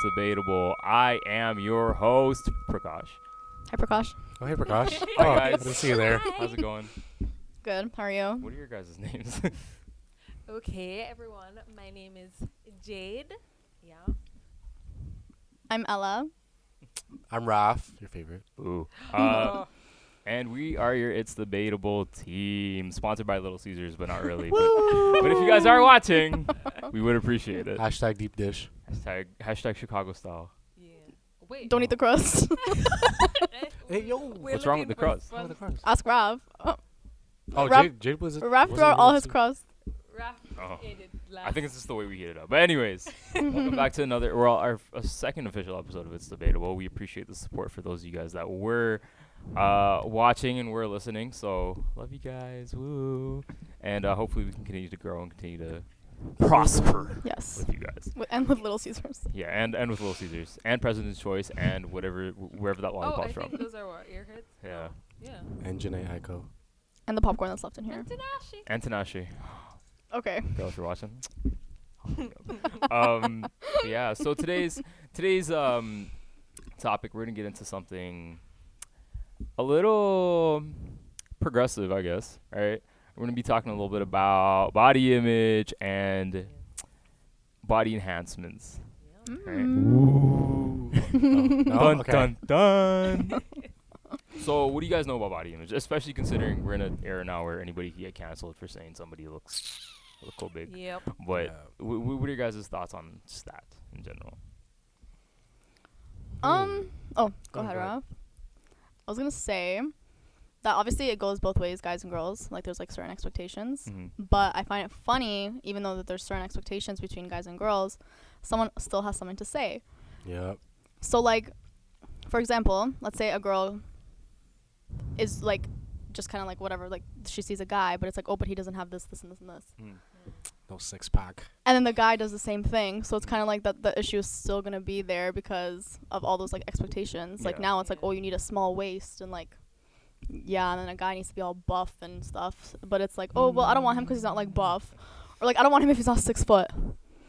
Debatable. I am your host, Prakash. Hi, Prakash. Oh, hey, Prakash. Hi, I guys. didn't see you there. How's it going? Good. How are you? What are your guys' names? Okay, everyone. My name is Jade. Yeah. I'm Ella. I'm Raf, your favorite. Ooh. And we are your It's Debatable team, sponsored by Little Caesars, but not really. But if you guys are watching, we would appreciate it. Hashtag deep dish. Hashtag Chicago style. Yeah. Wait. Don't eat the crust. Hey, yo. What's wrong with the crust? Ask Rav. Oh, Raf- Jade was it? Rav wasn't threw out he all on his some- crust. Oh. I I think it's just the way we heat it up. But anyways, welcome back to our second official episode of It's Debatable. We appreciate the support for those of you guys that were watching and were listening. So love you guys. Woo. And hopefully we can continue to grow and continue to prosper Yes. with you guys. And with Little Caesars. Yeah, and with Little Caesars and President's Choice and wherever that Oh, lollipop's I from. think those are what earheads. Yeah. Yeah. And Janae Aiko. And the popcorn that's left in here. Tanashi. And Tanashi. Okay. Girl, if you're watching. Yeah, so today's topic, we're gonna get into something a little progressive, I guess. All right, we're gonna be talking a little bit about body image and body enhancements. Right? Ooh. No? Dun Okay. dun dun. So, what do you guys know about body image? Especially considering we're in an era now where anybody can get canceled for saying somebody looks a little big. Yep. But Yeah. what are your guys' thoughts on just that in general? Oh, go ahead, ahead. Rav. I was gonna say that obviously it goes both ways, guys and girls. Like there's like certain expectations. Mm-hmm. But I find it funny, even though that there's certain expectations between guys and girls, someone still has something to say. Yep. So like, for example, let's say a girl is like just kind of like whatever, like she sees a guy, but it's like, oh, but he doesn't have this, this, and this, and this. No six pack. And then the guy does the same thing. So it's kind of like that the issue is still going to be there because of all those like expectations. Like Yeah. now it's like, oh, you need a small waist and like, yeah, and then a guy needs to be all buff and stuff. But it's like, oh, well, I don't want him because he's not like buff. Or like, I don't want him if he's not 6 foot.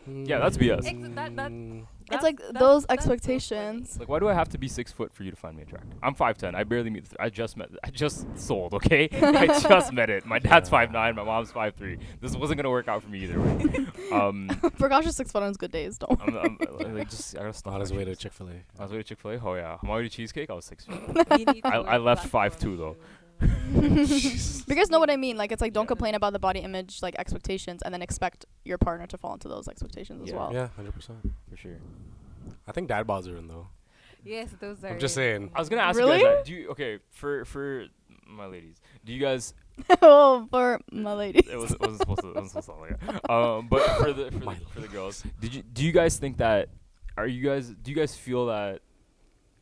Yeah, that's BS. It's like those expectations. Like, why do I have to be 6 foot for you to find me attractive? I'm 5'10". I barely meet. I just sold. Okay, I just met it. My dad's 5'9". My mom's 5'3". This wasn't gonna work out for me either way. Prakash is 6 foot on his good days, don't. I'm like just I gotta stop. On his way to Chick-fil-A. On his way to Chick-fil-A. Oh yeah, on my way to Cheesecake. I was 6 feet. I left 5'2" though. You guys know what I mean? Like it's like don't complain about the body image like expectations and then expect your partner to fall into those expectations as Yeah. well. Yeah, 100%. For sure. I think dad bods are in, though. Yes, those are. I'm just saying. I was gonna ask Really? you guys. Do you for my ladies? Do you guys? Oh, for my ladies. It wasn't supposed to sound like that. But for the girls, do you guys think that? Do you guys feel that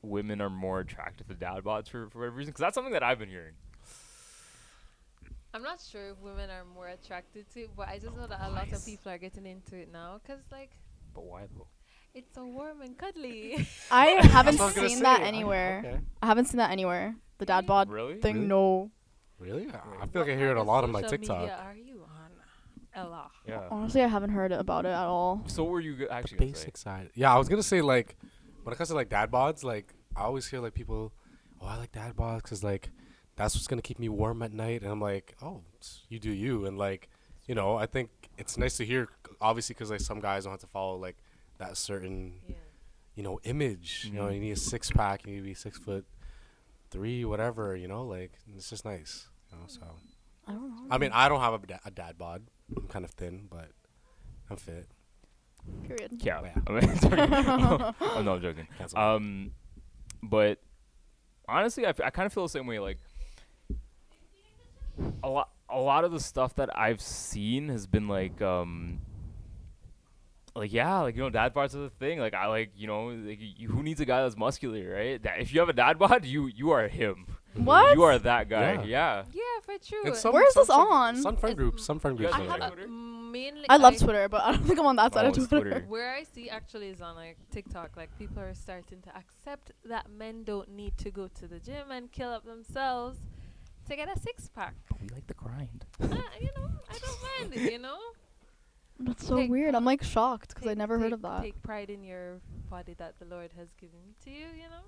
women are more attracted to dad bods for whatever reason? Because that's something that I've been hearing. I'm not sure if women are more attracted to it, but I just know that a lot of people are getting into it now because, like, But why though? it's so warm and cuddly. I haven't That's what I was gonna seen that say. anywhere. Okay. I haven't seen that anywhere. The dad bod Really? thing, Really? no. Really? I feel like I hear it a lot on like Social TikTok. media are you on, Ella? Yeah. Honestly, I haven't heard about it at all. So what were you actually gonna say? Basic side. Yeah, I was gonna say like, when it comes to like dad bods, like I always hear like people, oh, I like dad bods because like that's what's gonna keep me warm at night, and I'm like, oh, you do you, and like, you know, I think it's nice to hear, obviously, because like some guys don't have to follow like that certain, Yeah. you know, image. You know, Mhm. you need a 6 pack, you need to be 6'3", whatever. You know, like it's just nice. You know, so I don't know. I mean, I don't have a dad bod. I'm kind of thin, but I'm fit. Period. Yeah. Yeah. I mean, sorry. Oh, no, I'm joking. Cancel. But honestly, I kind of feel the same way. Like a lot of the stuff that I've seen has been like yeah, like, you know, dad bods are the thing. Like I like, you know, like who needs a guy that's muscular, right? That if you have a dad bod, you are him. What? You are that guy. Yeah. Yeah. Yeah, for true. And some- Where is some- this on? Some friend groups. Some friend groups. guys are know like that? that. Mainly, I love Twitter, but I don't think I'm on that side Oh, of it's Twitter. Twitter. Where I see actually is on like TikTok, like people are starting to accept that men don't need to go to the gym and kill up themselves to get a 6 pack. We like the grind. You know, I don't mind it, you know. That's so Take- weird. I'm like shocked because I Take- never heard take- of that. Take pride in your body that the Lord has given to you. You know.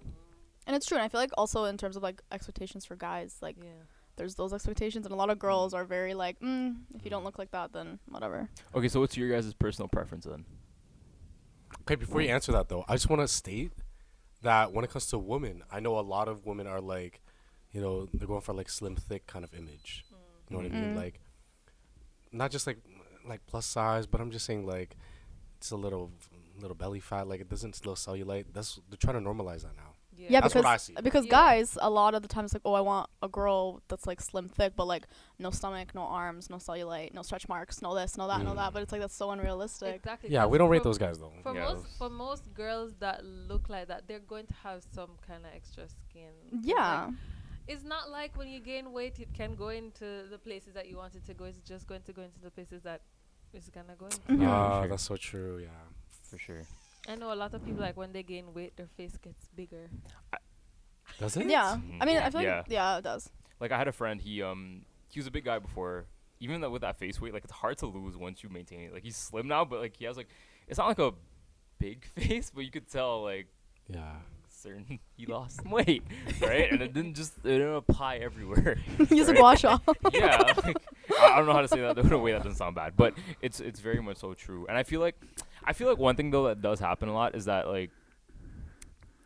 And it's true. And I feel like also in terms of like expectations for guys, like Yeah. there's those expectations, and a lot of girls are very like, if you don't look like that, then whatever. Okay, so what's your guys' personal preference then? Okay, before you answer that though, I just want to state that when it comes to women, I know a lot of women are like, they're going for like slim, thick kind of image. You know what I mean? Mm. Like, not just like plus size, but I'm just saying like, it's a little belly fat. Like it doesn't little cellulite. They're trying to normalize that now. Yeah, That's because what I see. because Yeah. guys, a lot of the times like, oh, I want a girl that's like slim, thick, but like no stomach, no arms, no cellulite, no stretch marks, no this, no that, no that. But it's like that's so unrealistic. Exactly. Yeah, 'cause we don't rate for- those guys though. For Yeah, most those- for most girls that look like that, they're going to have some kind of extra skin. 'Cause, Yeah. like, it's not like when you gain weight, it can go into the places that you want it to go. It's just going to go into the places that it's gonna go into. Mhm. Yeah, sure. That's so true. Yeah. For sure. I know a lot of people like when they gain weight, their face gets bigger. Does it? Yeah. Mhm. I mean, I feel Yeah. like it does. Like I had a friend, he was a big guy before. Even though with that face weight, like it's hard to lose once you maintain it. Like he's slim now, but like he has like it's not like a big face, but you could tell like Yeah. certain he lost some weight, right? And it didn't apply everywhere. Use a right? gua sha. Yeah, like, I don't know how to say that in a way that doesn't sound bad, but it's very much so true. And I feel like one thing though that does happen a lot is that like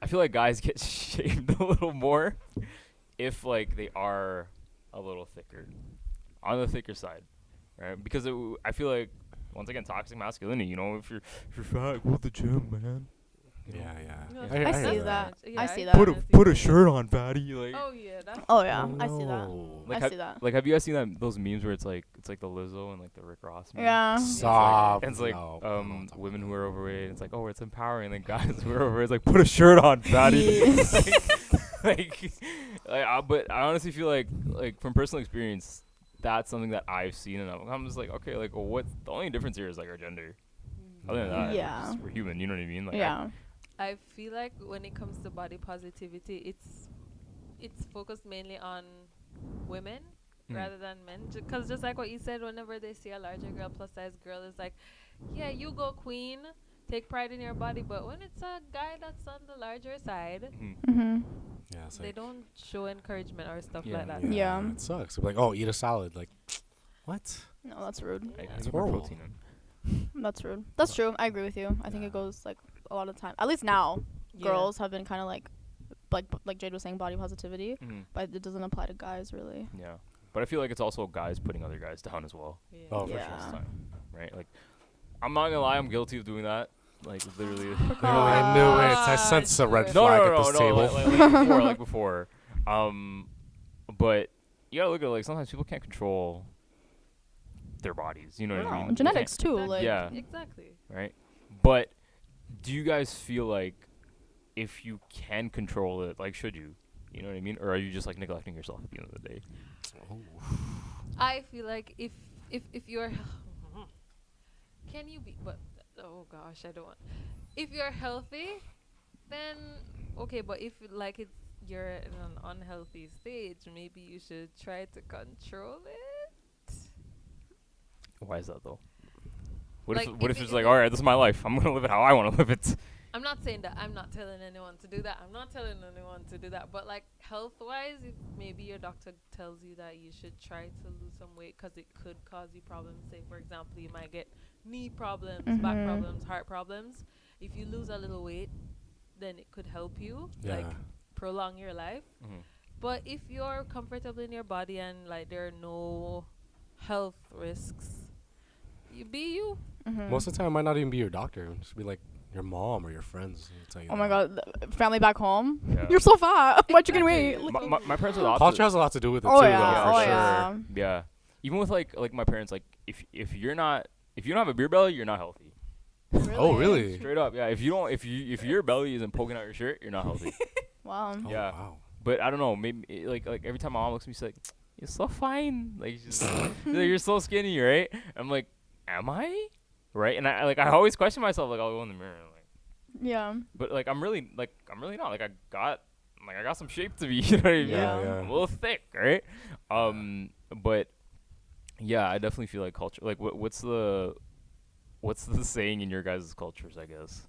I feel like guys get shamed a little more if like they are a little thicker, on the thicker side, right? Because I feel like once again toxic masculinity. If you're fat, go to the gym, man. Yeah. No, I that's see nice. that. Yeah, I see can that. Put a see shirt on, fatty. Like, Oh yeah, that's. Oh yeah, I see that. Oh. Like, I see that. like, have you guys seen those memes where it's like the Lizzo and like the Rick Ross meme? Yeah. Stop. And it's like No, I don't wanna talk women about who that. are overweight. And it's like, oh, it's empowering. And then guys who are overweight, it's like, put a shirt on, fatty. Yes. But I honestly feel like from personal experience, that's something that I've seen, and I'm just like, okay, like, well, what? The only difference here is like our gender. Other than that, Yeah. we're human. You know what I mean? Like, Yeah. I feel like when it comes to body positivity, it's focused mainly on women rather than men. Because just like what you said, whenever they see a larger girl, plus size girl, it's like, yeah, you go queen, take pride in your body. But when it's a guy that's on the larger side, Mhm. Yeah, it's they like, don't show encouragement or stuff Yeah. like that. Yeah. It sucks. They're like, oh, eat a salad. Like, what? No, that's rude. I It's get my horrible. protein in. That's rude. That's true. I agree with you. I think Yeah. it goes like a lot of the time. At least now, Yeah. girls have been kind of like Jade was saying, body positivity, but it doesn't apply to guys really. Yeah, but I feel like it's also guys putting other guys down as well. Yeah. Oh, for Yeah. sure. This time, right? Like, I'm not gonna lie, I'm guilty of doing that. Like, literally. I knew it. I sense a red No, flag no, at this no, table. like before. But you gotta look at sometimes people can't control their bodies. You know what I No, mean? genetics too. Exactly. Like Yeah. Exactly. Right. But do you guys feel like if you can control it, like, should you? You know what I mean? Or are you just like neglecting yourself at the end of the day? I feel like if you're can you be but oh gosh, I don't want if you're healthy, then okay, but if like you're in an unhealthy stage, maybe you should try to control it. Why is that though? What Like, if if it's it- like, all right, this is my life. I'm gonna live it how I want to live it. I'm not saying that I'm not telling anyone to do that. I'm not telling anyone to do that. But like health-wise, if maybe your doctor tells you that you should try to lose some weight because it could cause you problems. Say, for example, you might get knee problems, back Mhm. problems, heart problems. If you lose a little weight, then it could help you, Yeah. like prolong your life. Mhm. But if you're comfortable in your body and like there are no health risks, you be you. Mhm. Most of the time, it might not even be your doctor. It just be like your mom or your friends. Who tell you Oh my that. god, family back home. Yeah. You're so fat. Why'd you gain weight? Exactly. My parents are the opposite. Culture has a lot to do with it Oh, too, yeah. though, for Oh, sure. yeah. Yeah. Even with like my parents, like if you don't have a beer belly, you're not healthy. Oh, really? Straight up, yeah. If your belly isn't poking out your shirt, you're not healthy. Wow. Oh, Yeah. Wow. But I don't know, maybe like every time my mom looks at me, she's like, "You're so fine." Like she's just, she's like, "You're so skinny, right?" I'm like, "Am I?" Right? And I always question myself. Like I'll go in the mirror, like, Yeah. but like I'm really not. Like I got some shape to me. You know what I mean? Yeah. Yeah. I'm a little thick, right? But yeah, I definitely feel like culture. Like what's the what's the saying in your guys' cultures, I guess?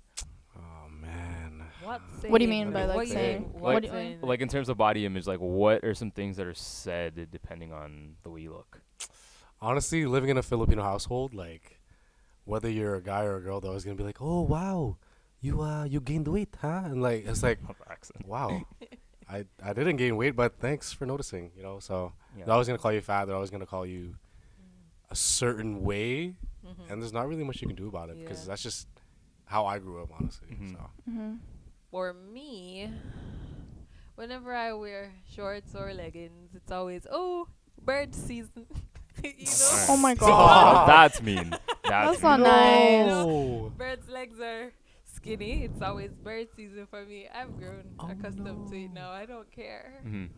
Oh man. What What do you saying? mean by, like, What you saying? mean? What What do you- saying? Like in terms of body image, like what are some things that are said depending on the way you look? Honestly, living in a Filipino household, like whether you're a guy or a girl, they're always gonna be like, "Oh wow, you gained weight, huh?" And like it's like, Accent. wow, I didn't gain weight, but thanks for noticing. So Yeah. they're always gonna call you fat. They're always gonna call you a certain way, Mhm. and there's not really much you can do about it because Yeah. that's just how I grew up, honestly. Mhm. So Mm-hmm. For me, whenever I wear shorts or leggings, it's always bird season. You know, Alright. Oh my So, God. that's mean. That's That's not mean. nice. No. birds' legs are skinny. It's always bird season for me. I've grown accustomed to it now. I don't care. Mhm.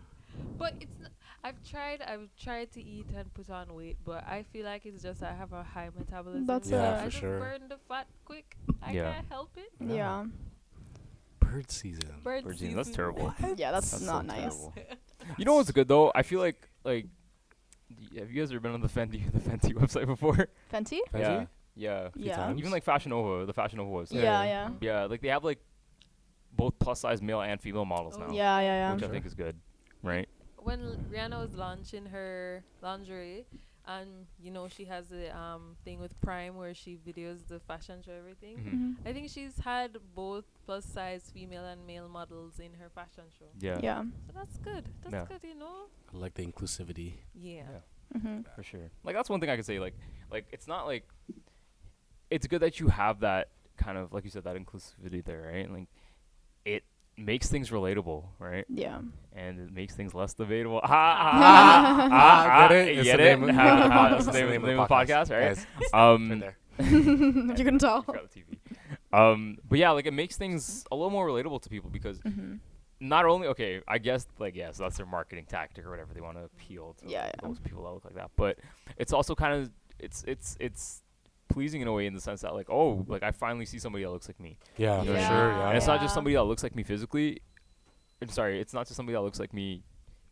But it's not, I've tried to eat and put on weight, but I feel like it's just I have a high metabolism. That's so Yeah, it. I for just sure. burn the fat quick. I Yeah. can't help it. Yeah. Yeah. Bird season. Bird Virgin, season. that's terrible. Yeah, that's That's not so nice. terrible. You know what's good though? I feel like have you guys ever been on the Fenty website before? Fenty? Yeah. Fenty? Yeah. Few Yeah. times. Even like Fashion Nova, the Fashion Nova website. Yeah, Yeah. yeah. Yeah, like they have like both plus size male and female models Oh, now. Yeah, yeah, Which yeah. I think is good. Right? When Rihanna was launching her lingerie, and she has the thing with Prime where she videos the fashion show, everything. Mhm. Mhm. I think she's had both plus size female and male models in her fashion show. Yeah. Yeah. So that's good. That's Yeah. good, I like the inclusivity. Yeah. Mhm. For sure. Like that's one thing I could say. Like it's not like it's good that you have that kind of like you said that inclusivity there, right? And, like it makes things relatable, right? Yeah. And it makes things less debatable. Get it? It's Get the it? name of- That's it's the name of the podcast, right? Guys, Um, right there. You can tell. Got the TV. But yeah, like it makes things a little more relatable to people because Mhm. not only I guess like yes, that's their marketing tactic or whatever they want to appeal to Yeah, yeah. those people that look like that. But it's also kind of it's pleasing in a way in the sense that like I finally see somebody that looks like me. Yeah, for Yeah. sure. Yeah. And it's not just Yeah. somebody that looks like me physically. I'm sorry, it's not just somebody that looks like me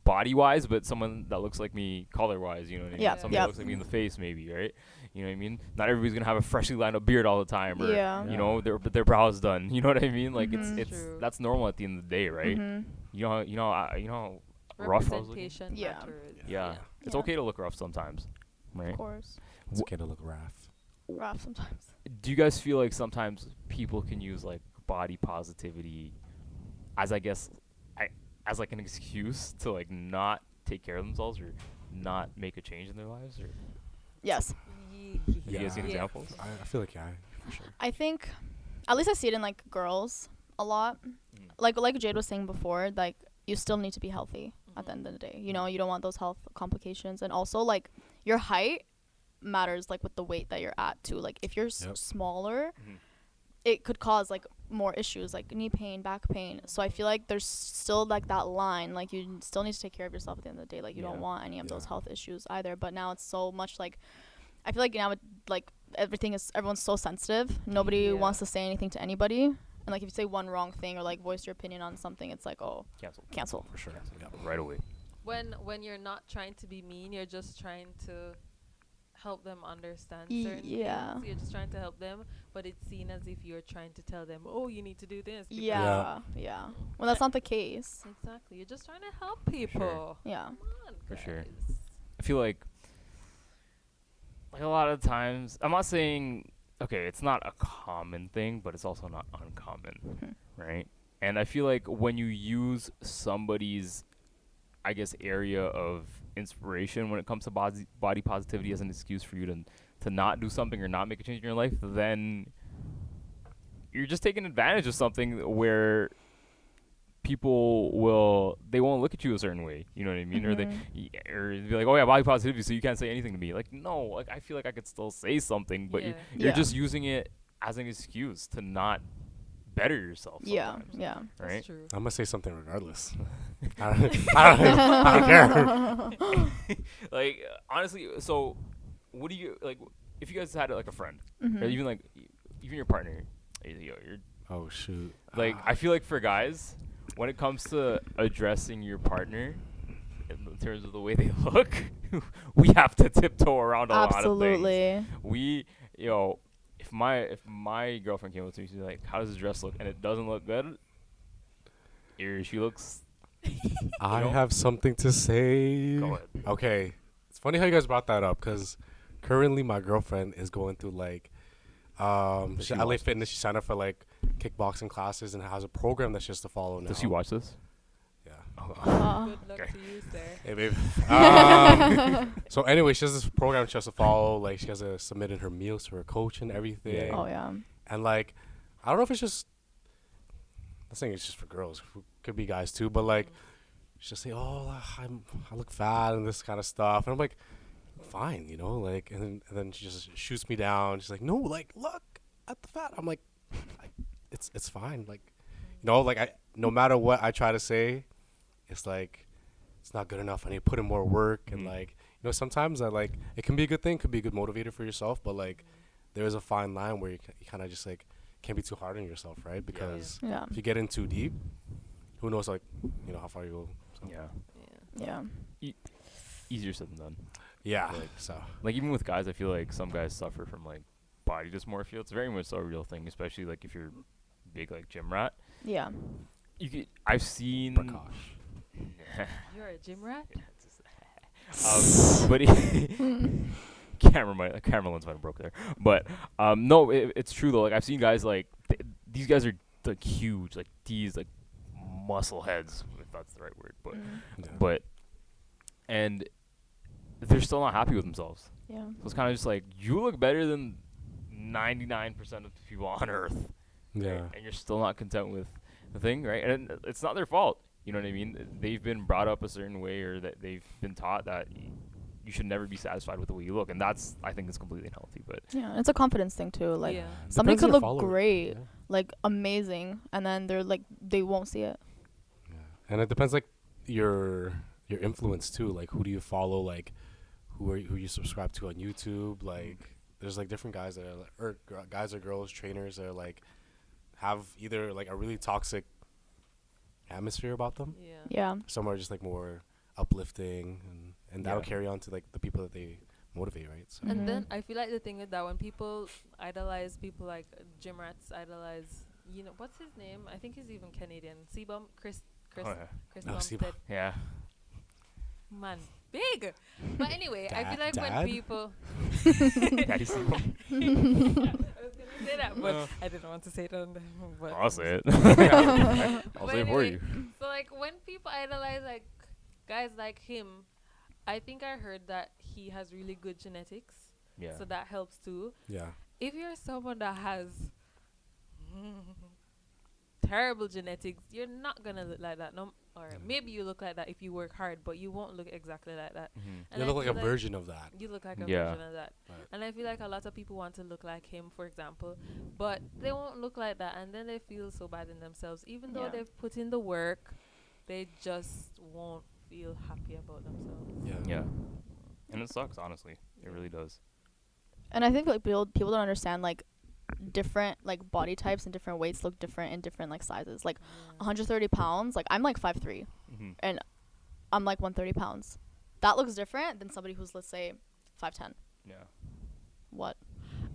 body wise, but someone that looks like me color wise. You know what I mean? Yeah, Somebody yeah. that looks like me in the face, maybe, right? You know what I mean? Not everybody's gonna have a freshly lined up beard all the time, or Yeah. you know, their brows done. You know what I mean? Like Mhm. it's True. that's normal at the end of the day, right? Mhm. You know how rough I was looking. Representation Yeah. matters. Yeah. It's Yeah. okay to look rough sometimes, right? Of course. It's okay to look rough. Rough sometimes. Do you guys feel like sometimes people can use like body positivity as as like an excuse to like not take care of themselves or not make a change in their lives? Or Yes. have you guys seen Yeah. examples? I feel like for sure. I think, at least I see it in like girls a lot. Like Jade was saying before, like you still need to be healthy at the end of the day. You know, you don't want those health complications, and also like your height matters like with the weight that you're at too. Like if you're Yep. smaller, Mhm. it could cause like more issues like knee pain, back pain. So I feel like there's still like that line, like you still need to take care of yourself at the end of the day. Like you don't Yeah. want any of those Yeah. health issues either. But now it's so much like, I feel like now it, like everyone's so sensitive. Nobody Yeah. wants to say anything to anybody. And like if you say one wrong thing or like voice your opinion on something, it's like, oh, cancel. For sure. Yeah. Right away. When you're not trying to be mean, you're just trying to help them understand Y- certain yeah. things. You're just trying to help them, but it's seen as if you're trying to tell them, oh, you need to do this. because- Yeah. Well, that's not the case. Exactly. You're just trying to help people. Yeah. Come on, For sure. guys. I feel like a lot of times, I'm not saying, it's not a common thing, but it's also not uncommon, right? And I feel like when you use somebody's, I guess, area of inspiration when it comes to body positivity as an excuse for you to not do something or not make a change in your life, then you're just taking advantage of something where people won't look at you a certain way, you know what I mean? Or Mhm. or be like, oh yeah, body positivity, so you can't say anything to me. Like, no, like I feel like I could still say something, but Yeah. you're Yeah. just using it as an excuse to not better yourself Yeah. sometimes, Yeah. right? That's true. I'm gonna say something regardless. I don't care. Like honestly, so what do you like if you guys had like a friend or Mhm. even like even your partner, you're Oh shoot. like I feel like for guys, when it comes to addressing your partner in terms of the way they look, we have to tiptoe around a lot of things. Absolutely. We if my girlfriend came up to me, she's like, "How does this dress look?" and it doesn't look good, she looks. I know? have something to say. Go ahead. Okay, it's funny how you guys brought that up because currently my girlfriend is going through like, Does she's she at LA watch Fitness. She signed up for like kickboxing classes and has a program that she has to follow now. Does she watch this? Yeah. Oh, Good luck Okay. to you, sir. Hey, babe. So anyway, she has this program she has to follow. Like she has to submit in her meals to her coach and everything. Oh yeah. And like, I don't know if it's just. I'm saying it's just for girls. Could be guys too. But like, she'll say, "Oh, I look fat" and this kind of stuff. And I'm like, fine, you know, like, and then she just shoots me down. She's like, "No, like, look at the fat." I'm like, it's fine. Like, you know, like no matter what I try to say, it's like, it's not good enough. I need to put in more work. And like, you know, sometimes it can be a good thing, could be a good motivator for yourself. But like, there is a fine line where you kind of just like can't be too hard on yourself, right? Because Yeah. if you get in too deep, who knows, like, you know, how far you go. So. Yeah. Yeah. Easier said than done. Yeah. Like- So. Like even with guys, I feel like some guys suffer from like body dysmorphia. It's very much a real thing, especially like if you're big like gym rat. Yeah. I've seen. Prakash. You're a gym rat? But camera lens might have broke there. But no, it's true though. Like I've seen guys like these guys are like huge, like these like muscle heads, if that's the right word. But Mm. Yeah. but and they're still not happy with themselves. Yeah. So it's kind of just like you look better than 99% of the people on Earth. Yeah. Right? And you're still not content with the thing, right? And it's not their fault. You know what I mean? They've been brought up a certain way, or that they've been taught that you should never be satisfied with the way you look, and that's, I think, is completely unhealthy. But Yeah. It's a confidence thing too. Like yeah. somebody Depends could on your look follower. great, Yeah. like amazing, and then they're like they won't see it. Yeah. And it depends, like, your influence too. Like, who do you follow? Like, who you subscribe to on YouTube? Like, there's like different guys that are like, or guys or girls, trainers that are like have either like a really toxic atmosphere about them. Yeah. Yeah. Some are just like more uplifting, and that'll Yeah. carry on to like the people that they motivate, right? So And then Mhm. I feel like the thing is that when people idolize people like gym rats idolize, you know, what's his name? I think he's even Canadian. Sebum, Chris oh, yeah. Chris Oh, Bumstead. Yeah. Man, big. But anyway, I feel like Dad? when people Daddy Sebum. I was gonna say that, but Uh. I didn't want to say it on the but I'll say it. I'll But say it for anyway, you. So like when people idolize like guys like him, I think I heard that he has really good genetics. Yeah. So that helps too. yeah, If you're someone that has terrible genetics, you're not gonna look like that. No, or maybe you look like that if you work hard, but you won't look exactly like that. Mhm. And you I look like a feel version of that. You look like a Yeah. version of that. Right. And I feel like a lot of people want to look like him, for example, but they won't look like that, and then they feel so bad in themselves, even though Yeah. they've put in the work. They just won't feel happy about themselves. Yeah. Yeah. And it sucks, honestly. It really does. And I think like people don't understand like different like body types and different weights look different in different like sizes. Like 130 pounds, like I'm like 5'3", Mm-hmm. and I'm like 130 pounds. That looks different than somebody who's, let's say, 5'10". Yeah. What?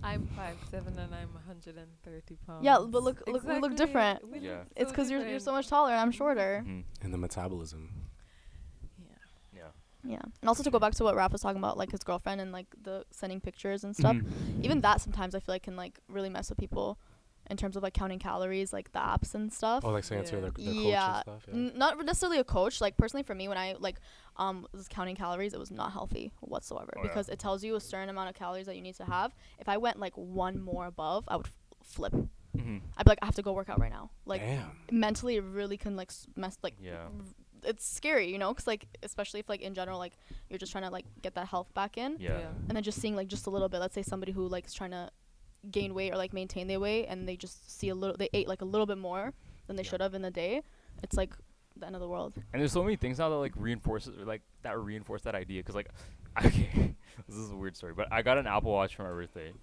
I'm 5'7" and I'm 130 pounds. Yeah, but look, we look different. We Yeah. look It's so because you're different. so much taller and I'm shorter. Mm-hmm. And the metabolism. Yeah. Yeah. Yeah. And also to go back to what Raph was talking about, like his girlfriend and like the sending pictures and stuff. Mhm. Even that sometimes I feel like can like really mess with people in terms of like counting calories, like the apps and stuff. Oh, like saying to Yeah. their coach Yeah. and stuff. Yeah. Not necessarily a coach. Like personally for me, when I like was counting calories, it was not healthy whatsoever Oh, yeah. because it tells you a certain amount of calories that you need to have. If I went like one more above, I would flip. Mm-hmm. I'd be like, I have to go work out right now. Like Damn. mentally, it really can like mess like. Yeah. It's scary, you know, because like especially if like in general like you're just trying to like get that health back in, Yeah. and then just seeing like just a little bit. Let's say somebody who like is trying to gain weight or like maintain their weight, and they just see they ate like a little bit more than they Yeah. should have in the day. It's like the end of the world. And there's so many things now that like reinforce that idea. Because like, okay, This is a weird story, but I got an Apple Watch for my birthday.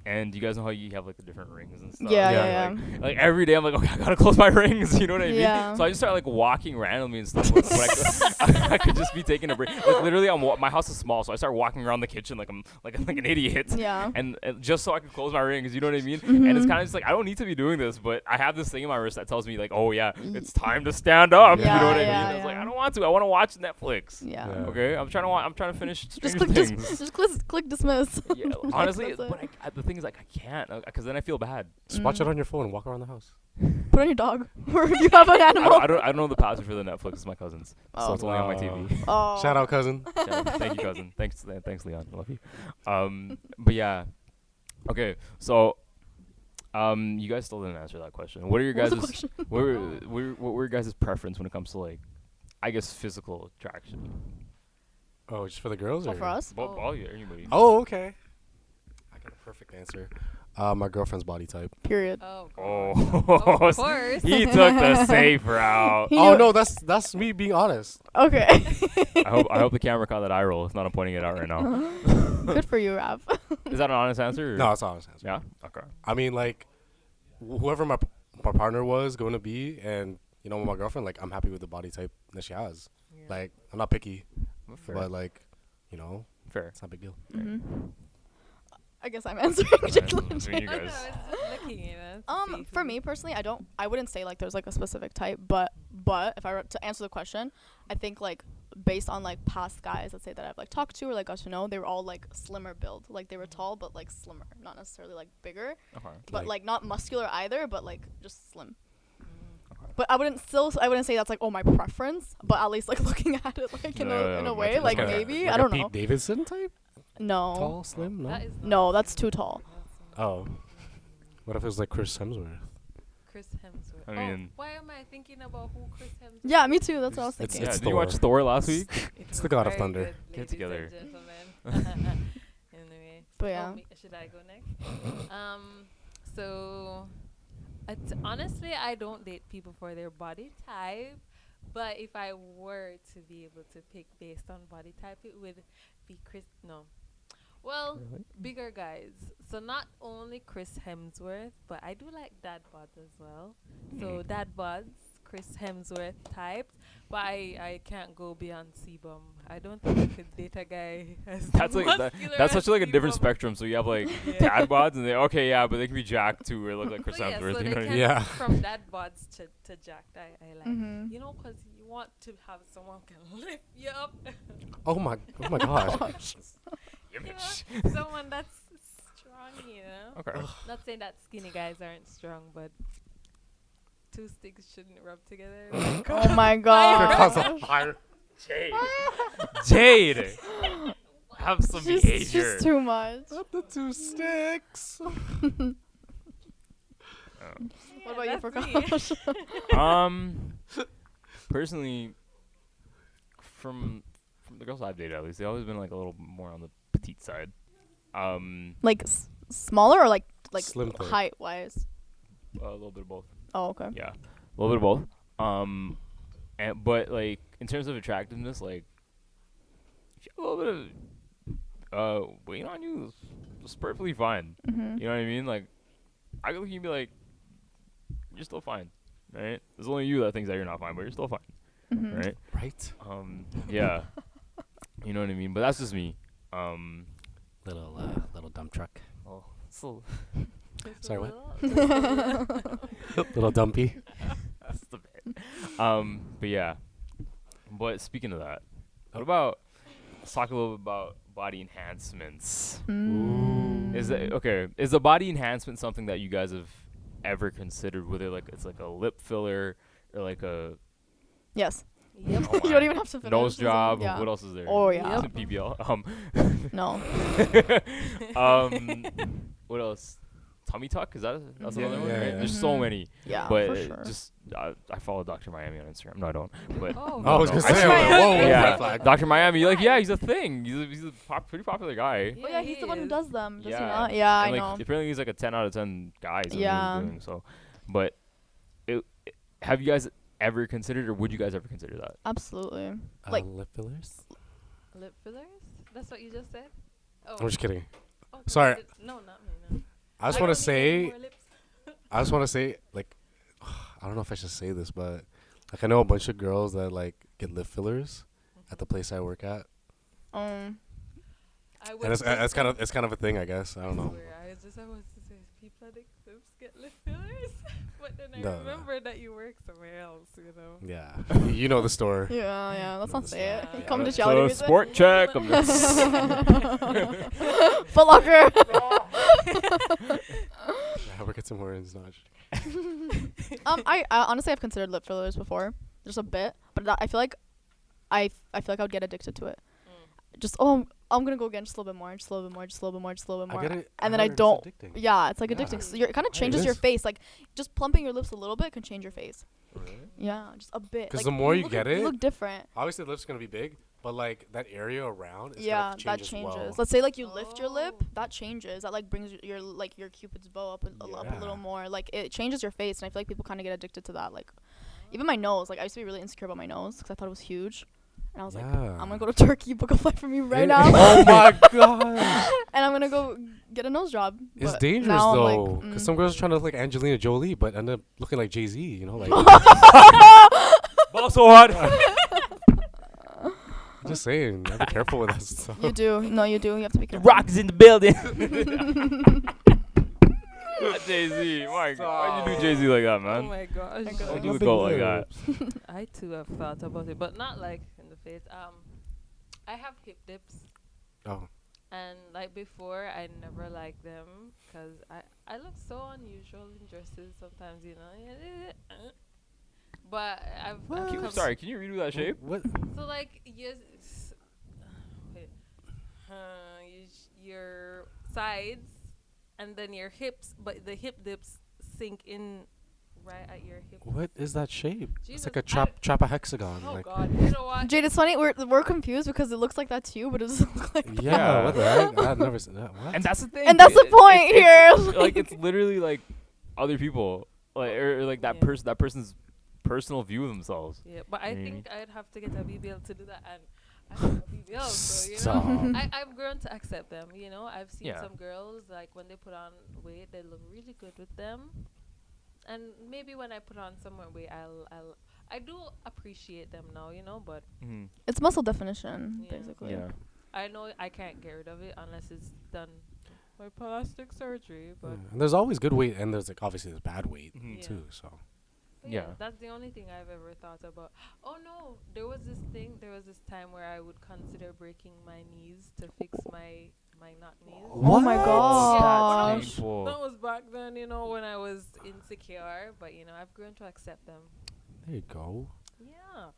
And you guys know how you have like the different rings and stuff. Yeah, Yeah. yeah. Like every day, I'm like, okay, I gotta close my rings. You know what I mean? Yeah. So I just start like walking randomly and stuff. When I could just be taking a break. Like literally, my house is small, so I start walking around the kitchen like I'm like an idiot. Yeah. And just so I can close my rings. You know what I mean? And it's kind of just like I don't need to be doing this, but I have this thing in my wrist that tells me like, oh yeah, it's time to stand up. Yeah, you know what I yeah, mean? It's like yeah. I don't want to. I want to watch Netflix. Yeah. Yeah. Okay, I'm trying to finish Just Stranger click, Things. just click dismiss. Yeah, honestly, That's it. but the thing is like I can't because then I feel bad. Just watch it on your phone and walk around the house. Put on your dog, or if you have an animal. I don't know the password for the Netflix. It's my cousin's, so Oh. it's only on my TV. Oh. Shout out, cousin. Yeah, thank you, cousin. Thanks, Leon. I love you. But yeah, okay. So, you guys still didn't answer that question. What are your What was the guys' question? what were your guys' preference when it comes to like, I guess physical attraction? Oh, just for the girls Oh, or for us? All you, anybody. Oh, okay. I got a perfect answer. My girlfriend's body type. Period. Oh, Oh, of course. he took the safe route. He Oh knew- no, that's me being honest. Okay. I hope the camera caught that eye roll. If not, I'm pointing it out right now. Good for you, Rav. Mm-hmm. Is that an honest answer? Or? No, it's honest answer. Yeah. Okay. I mean, like, whoever my partner was going to be, and you know, my girlfriend, like, I'm happy with the body type that she has. Yeah. Like, I'm not picky, Fair. but like, you know, Fair. it's not a big deal. hmm I guess I'm answering. Between you I know, guys. it's looking, you know, to see For who- me personally, I wouldn't say like there's like a specific type, but if I were to answer the question, I think like based on like past guys, let's say that I've like talked to or like got to know, they were all like slimmer build, like they were tall but like slimmer, not necessarily like bigger, Okay. but like not muscular either, but like just slim. Okay. But I wouldn't say that's like my preference, but at least like looking at it like in Yeah, a yeah, way, that's like fair. maybe Like I a don't Pete know. Davidson type, No, tall, slim. No. That is no, not- that's too tall. Oh, what if it was like Chris Hemsworth? Chris Hemsworth. I mean- why am I thinking about who Chris Hemsworth? Yeah, me too. That's what I was It's- thinking. Yeah. it's Did you watch Thor. Thor last week? It's the God of Very Thunder. good, Get ladies together. and gentlemen. Anyway. But yeah. Should I go next? So, honestly, I don't date people for their body type. But if I were to be able to pick based on body type, it would be Chris. No. Well, bigger guys. So not only Chris Hemsworth, but I do like dad bods as well. So dad bods, Chris Hemsworth types. But I can't go beyond Sebum. I don't think I could date a guy as That's like muscular that's as such like a different Sebum. spectrum. So you have like Yeah. dad bods, and they but they can be jacked too, or look like Chris But yeah, Hemsworth. so You they know what I can mean? Yeah. from dad bods to jacked. I like. Mhm. You know, 'cause you want to have someone can lift you up. Oh my god. You know, someone that's strong, you know. Okay. Not saying that skinny guys aren't strong, but two sticks shouldn't rub together. Oh my Here god. comes a fire. Jade, have some behavior. Just too much. Not the two sticks. What about you, that's me. Prakash? Personally, from the girls I've dated, at least, they've always been like a little more on the petite side. Like smaller or like Slim thick. height wise? A little bit of both. Oh, okay. Yeah, a little bit of both. But like in terms of attractiveness, like if you have a little bit of weight on you, it's perfectly fine. Mhm. You know what I mean? Like I could look at you and be like, you're still fine, right? There's only you that thinks that you're not fine, but you're still fine, Mhm. right? Right. Yeah. You know what I mean? But that's just me. Little dump truck. Oh, so Sorry, what? what? Little dumpy. that's the bit. But yeah. But speaking of that, what about let's talk a little bit about body enhancements. Mm. Is the body enhancement something that you guys have ever considered? Whether like it's like a lip filler or like a Yes. Yep. oh You my, don't even have to finish. nose This is- job. Yeah. What else is there? Oh, yeah. Is it PBL? No. What else? Tummy tuck? Is that's Mhm. another one? Yeah, Right? yeah. There's so Mhm. many. Yeah. But for sure. just I follow Dr. Miami on Instagram. No, I don't. But Oh, I was no, gonna say, swear. I was like, whoa, red yeah, flag. Dr. Miami. Like, yeah, he's a thing. He's a pretty popular guy. Oh yeah, he's the one who does them. Does he Yeah. not? Yeah, I And, know. like, apparently he's like a 10 out of 10 guy. So Yeah. doing, so, but have you guys ever considered, or would you guys ever consider that? Absolutely. Like- lip fillers. Lip fillers? That's what you just said. Oh, I'm just kidding. okay. sorry. No, not me. No. I just don't want to need any say, more lips. I just want to say, like, I don't know if I should say this, but like I know a bunch of girls that like get lip fillers at the place I work at, I and was it's kind of a thing, I guess. I don't know. I was to say people that get lip fillers, but then I No. remember that you work somewhere else. You know. Yeah, you know the store. Yeah. Let's not say it. Yeah. Come to So Charlie Music. sport check. Foot Locker. Yeah, we'll get some more ins, not. I honestly have considered lip fillers before, just a bit, but I feel like I feel like I would get addicted to it. Just I'm gonna go again, just a little bit more, just a little bit more, just a little bit more, just a little bit more, I get it. and then I heard it's don't. addicting. Yeah, it's like Yeah. addicting. So it kind of It changes your is. face. Like just plumping your lips a little bit can change your face. Yeah, just a bit. 'Cause Like, the more you look get you it, look different. Obviously, the lips gonna be big, but like that area around, is Yeah, gonna change that as changes. well. Let's say like you lift your lip, Oh. that changes. That like brings your like your cupid's bow up up a Yeah. little more. Like it changes your face, and I feel like people kind of get addicted to that. Like even my nose. Like I used to be really insecure about my nose because I thought it was huge, and I was like, I'm gonna go to Turkey, book a flight for me right now, Oh my god, and I'm gonna go get a nose job. it's But dangerous now I'm though. like, Because some girls are trying to look like Angelina Jolie, but end up looking like Jay-Z. You know, like Ball so hard. just saying. Be careful with that stuff. You do. No, you do. You have to be careful. Rock is in the building. Jay-Z. My God. Why'd you do Jay-Z like that, Oh man? my gosh. Don't do the goat like that. I too have thought about it, but not like in the face. I have hip dips, Oh, and like before, I never liked them because I look so unusual in dresses sometimes, you know. But I've come Sorry, can you redo that shape? what? so like wait, your sides and then your hips, but the hip dips sink in right at your hip. What is that shape? Jesus, It's like a I trapahexagon. Oh like, God, you know what? Jade, it's funny. We're confused because it looks like that to you, but it doesn't look like that. yeah, what the heck? I've never seen that. What? And that's the thing. And that's the point here. Like it's literally like other people, like or like that Yeah. that person's personal view of themselves. Yeah, but I Mhm. think I'd have to get a BBL to do that, and I have a BBL, so you Stop. know, I've grown to accept them. You know, I've seen Yeah. some girls like when they put on weight, they look really good with them, and maybe when I put on some more weight, I do appreciate them now, you know, but Mm-hmm. It's muscle definition, Yeah. basically. Yeah. I know I can't get rid of it unless it's done by plastic surgery. But Yeah. And there's always good weight, and there's like obviously there's bad weight Mhm. Yeah. too. So But Yeah. that's the only thing I've ever thought about. Oh no, there was this time where I would consider breaking my knees to fix my knock knees. Oh my What? gosh. That's painful. That was back then, you know, when I was insecure. But you know, I've grown to accept them. there you go. Yeah,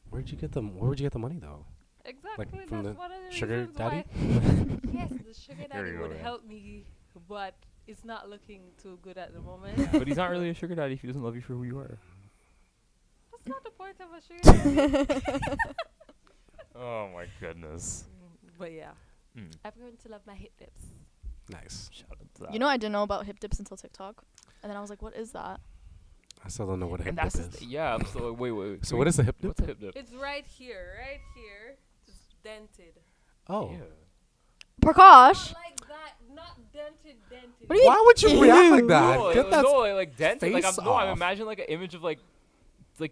Where'd you get them? Where would you get the money though? exactly. from That's the one of the sugar reasons daddy? why. Yes, the sugar There daddy you go, would yeah. help me, but it's not looking too good at the moment. But he's not really a sugar daddy if he doesn't love you for who you are. That's not the point of a sugar daddy. Oh my goodness. But yeah, Mm. I've grown to love my hip dips. Nice. Shout out to that. You know, I didn't know about hip dips until TikTok, and then I was like, "What is that?" I still don't know what a hip and dip that's is. yeah. So wait. So what is a hip dip? What's a hip dip? It's right here. It's dented. Oh, Yeah. Prakash. Not like that. Not dented. What do you why would you react like Ew. that? No, Get that. no, like dented. Like face I'm off. imagining like an image of like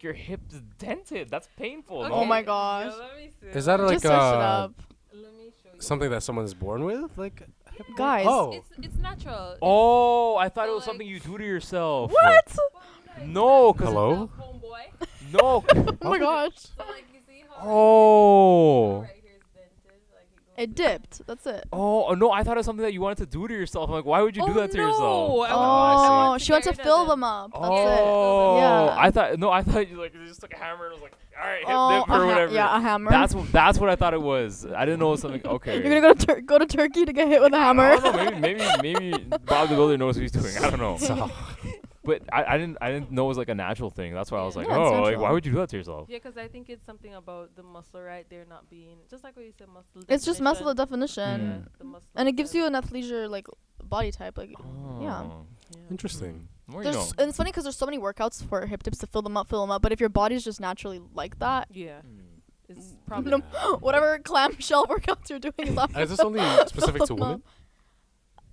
your hips dented. That's painful. Oh No? my gosh. Yeah, let me see. Is that like Just search it up, Let me show you. something that someone is born with? Like a hip dip? guys. Oh, It's natural. Oh, I thought So, it was like- something you do to yourself. What? No, 'cause Hello? Homeboy. no. Oh my gosh. So like you see how Oh. right here is dented. Like it goes It down. dipped. That's it. Oh no! I thought it was something that you wanted to do to yourself. I'm like, why would you do that to yourself? Oh, she wants to fill them up. That's it. Oh, Yeah. I thought you like you just took a hammer and was like, all right, hip Oh, dip or whatever. yeah, a hammer. That's what I thought it was. I didn't know it was something. Okay. You're gonna go to Turkey to get hit with a hammer. I don't know. Maybe Bob the Builder knows what he's doing. I don't know. so, But I didn't know it was like a natural thing. That's why I was Yeah. like, No, it's oh, like natural. why would you do that to yourself? Yeah, because I think it's something about the muscle right there not being just like what you said, muscle. It's just muscle definition. definition, Mm. The muscle and it gives that- you an athleisure like body type. Like, yeah. Oh. yeah. interesting. The more you There's know. and it's funny because there's so many workouts for hip dips to fill them up. But if your body's just naturally like that, Yeah. It's probably No, Yeah. whatever clamshell workouts you're doing is off. Is this only specific to women?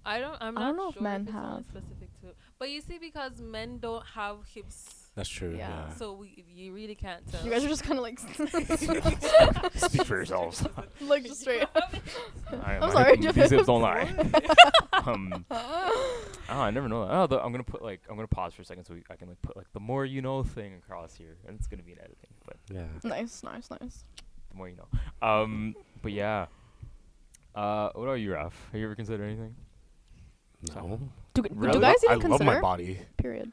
I'm I not don't know if sure men it's only have. specific to. But you see, because men don't have hips, That's true. Yeah. Yeah. so you really can't tell. You guys are just kind of like, Speak for yourselves. like just straight. I'm sorry. These hips don't lie. I never know that. I'm gonna pause for a second so I can like put like the more you know thing across here, and it's gonna be in editing, but Yeah. Nice. the more you know. But yeah. What about you, Raf? Have you ever considered anything? No. Do Really? guys I even love my consider? body, Period.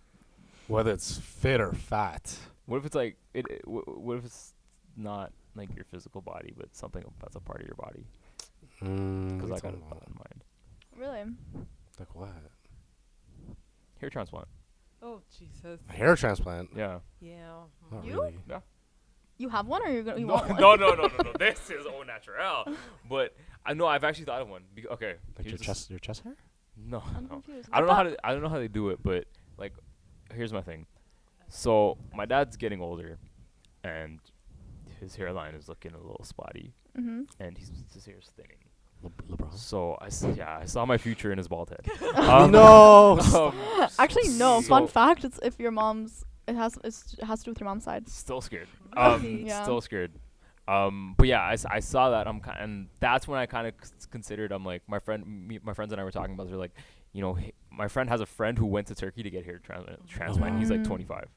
whether it's fit or fat. What if it's like what if it's not like your physical body, but something that's a part of your body? Because I got that in mind. Really? Like what? Hair transplant. Oh Jesus. A hair transplant? Yeah. Yeah. Not You? really. You have one, or you No, want one? no. This is au naturel. But I know I've actually thought of one. Okay. Like here's your chest hair? No. I'm No. confused. I don't know how they do it, but like, here's my thing. So my dad's getting older, and his hairline is looking a little spotty, Mm-hmm. and his hair's thinning. LeBron. So I saw my future in his bald head. No. Actually, no. So- Fun fact: it's if your mom's. It has to do with your mom's side. Still scared. Really? Yeah. Still scared. But yeah, I saw that. And that's when I kind of considered. I'm like, my friends and I were talking about. They're like, you know, my friend has a friend who went to Turkey to get hair transplant. He's like Mm. 25.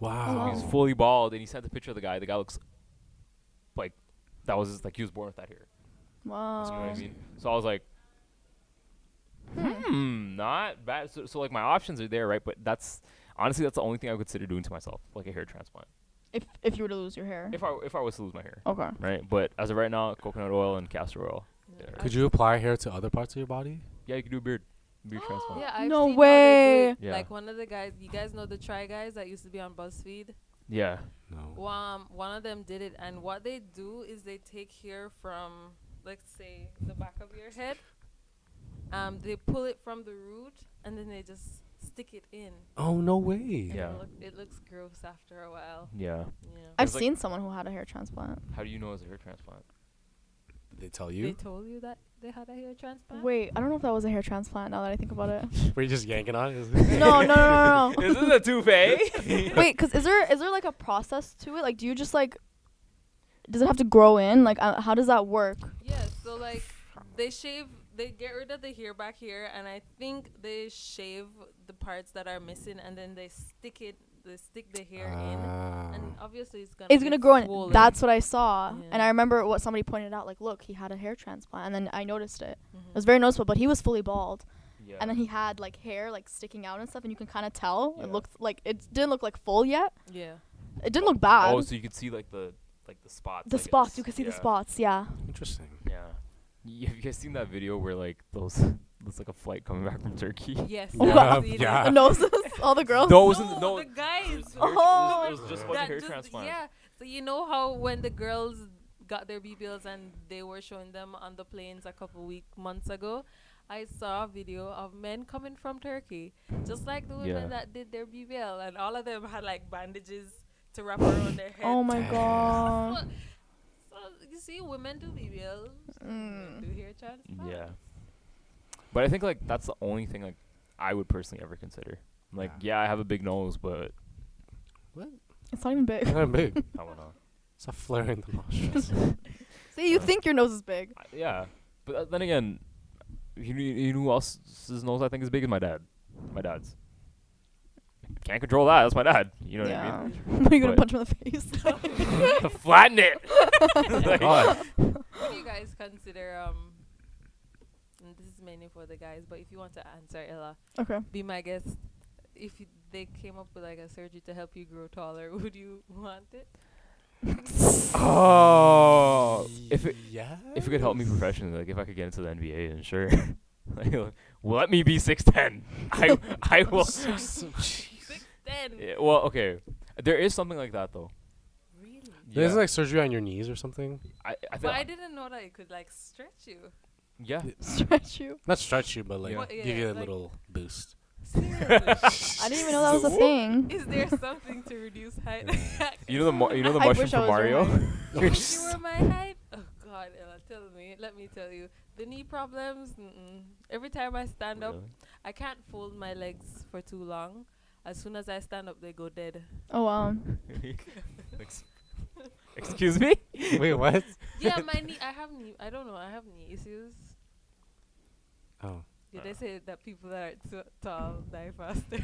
Wow. He's fully bald, and he sent a picture of the guy. The guy looks like that was like he was born with that hair. Wow. You know what I mean? So I was like, not bad. So like my options are there, right? But honestly that's the only thing I would consider doing to myself, like a hair transplant. If you were to lose your hair. If I was to lose my hair, Okay. right? But as of right now, coconut oil and castor oil. Yeah. Could you apply hair to other parts of your body? Yeah, you can do a beard transplant. Yeah, I've No seen how they do way. it. Yeah. Like one of the guys, you guys know the Try Guys that used to be on BuzzFeed? Yeah. No. One of them did it, and what they do is they take hair from, let's say, the back of your head. They pull it from the root, and then they just stick it in. Oh, no way. And Yeah. it looks gross after a while. Yeah. Yeah. I've It's like- seen someone who had a hair transplant. How do you know it's a hair transplant? Did they tell They you? told you that they had a hair transplant? Wait, I don't know if that was a hair transplant. Now that I think about it. Were you just yanking on it? No. Is this a toupee? Wait, cause is there like a process to it? Like, do you just like? Does it have to grow in? Like, how does that work? Yeah, so like they get rid of the hair back here, and I think they shave the parts that are missing, and then they stick the hair in, and obviously it's gonna It's gonna grow in. swollen. That's what I saw, Yeah. and I remember what somebody pointed out. Like, look, he had a hair transplant, and then I noticed it. Mhm. It was very noticeable, but he was fully bald, Yeah. and then he had like hair like sticking out and stuff, and you can kind of tell. Yeah. It looked like it didn't look like full yet. Yeah. It didn't look bad. Oh, so you could see like the spots. The I spots, guess. you could see the Yeah. spots. Yeah. Interesting. Yeah. Have you guys seen that video where like looks like a flight coming back from Turkey? Yes. Oh, I've seen it. yeah. The noses, all the girls. No, it wasn't. No, the guys. Oh it was just a bunch of That hair just- transplants. Yeah. So you know how when the girls got their BBLs and they were showing them on the planes a couple months ago, I saw a video of men coming from Turkey, just like the women Yeah. that did their BBL, and all of them had like bandages to wrap around their head. Oh my Damn. god. So you see, women do BBLs, men do hair transplants. Yeah. But I think like that's the only thing like I would personally ever consider. Like, yeah, I have a big nose, but What? It's not even big. It's not big. I don't know. It's a flare in the nostrils. See, you think your nose is big. Yeah, but then again, you know who else's nose I think is big is my dad. My dad's. Can't control that. That's my dad. You know what I Yeah. mean? What are you gonna But- punch him in the face? Flatten it. Like, God. What do you guys consider? And this is mainly for the guys, but if you want to answer, Ella, Okay. be my guest. If they came up with like a surgery to help you grow taller, would you want it? Oh, if it could help me Yes. professionally, like if I could get into the NBA, then sure. Like, let me be 6'10". I will. 6'10". Yeah, well, okay. There is something like that though. Really? There's Yeah. like surgery on your knees or something. I But I think. didn't know that it could like stretch you. Yeah. Stretch you. Not stretch you, but like Yeah. What- give yeah, you a like- little boost. Seriously? I didn't even know that was a thing. Is there something to reduce height? You know the I mushroom wish I from was your Mario. height. If you were my height, oh God, Ella, let me tell you, the knee problems. Every time I stand up, Really? I can't fold my legs for too long. As soon as I stand up, they go dead. Oh wow. Excuse me? Wait, what? Yeah, my knee. I don't know. I have knee issues. Oh. Did they say that people that are tall die faster?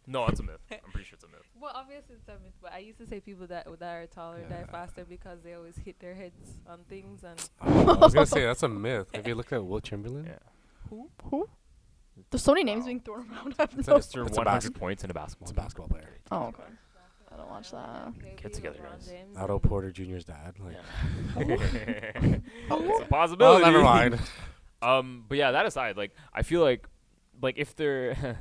No, it's a myth. I'm pretty sure it's a myth. Well, obviously it's a myth, but I used to say people that are taller die faster because they always hit their heads on things and. I was gonna say that's a myth. Have you looked at Will Chamberlain? Yeah. Who? There's so many names Wow. being thrown around. I have It's no- a- Mr. It's a 100 points in a basketball. It's a basketball player. Oh okay. I don't watch that. Get together, guys. Otto Porter Jr.'s dad. Like, It's a oh, possibility. never mind. But yeah, that aside, like I feel like if they're,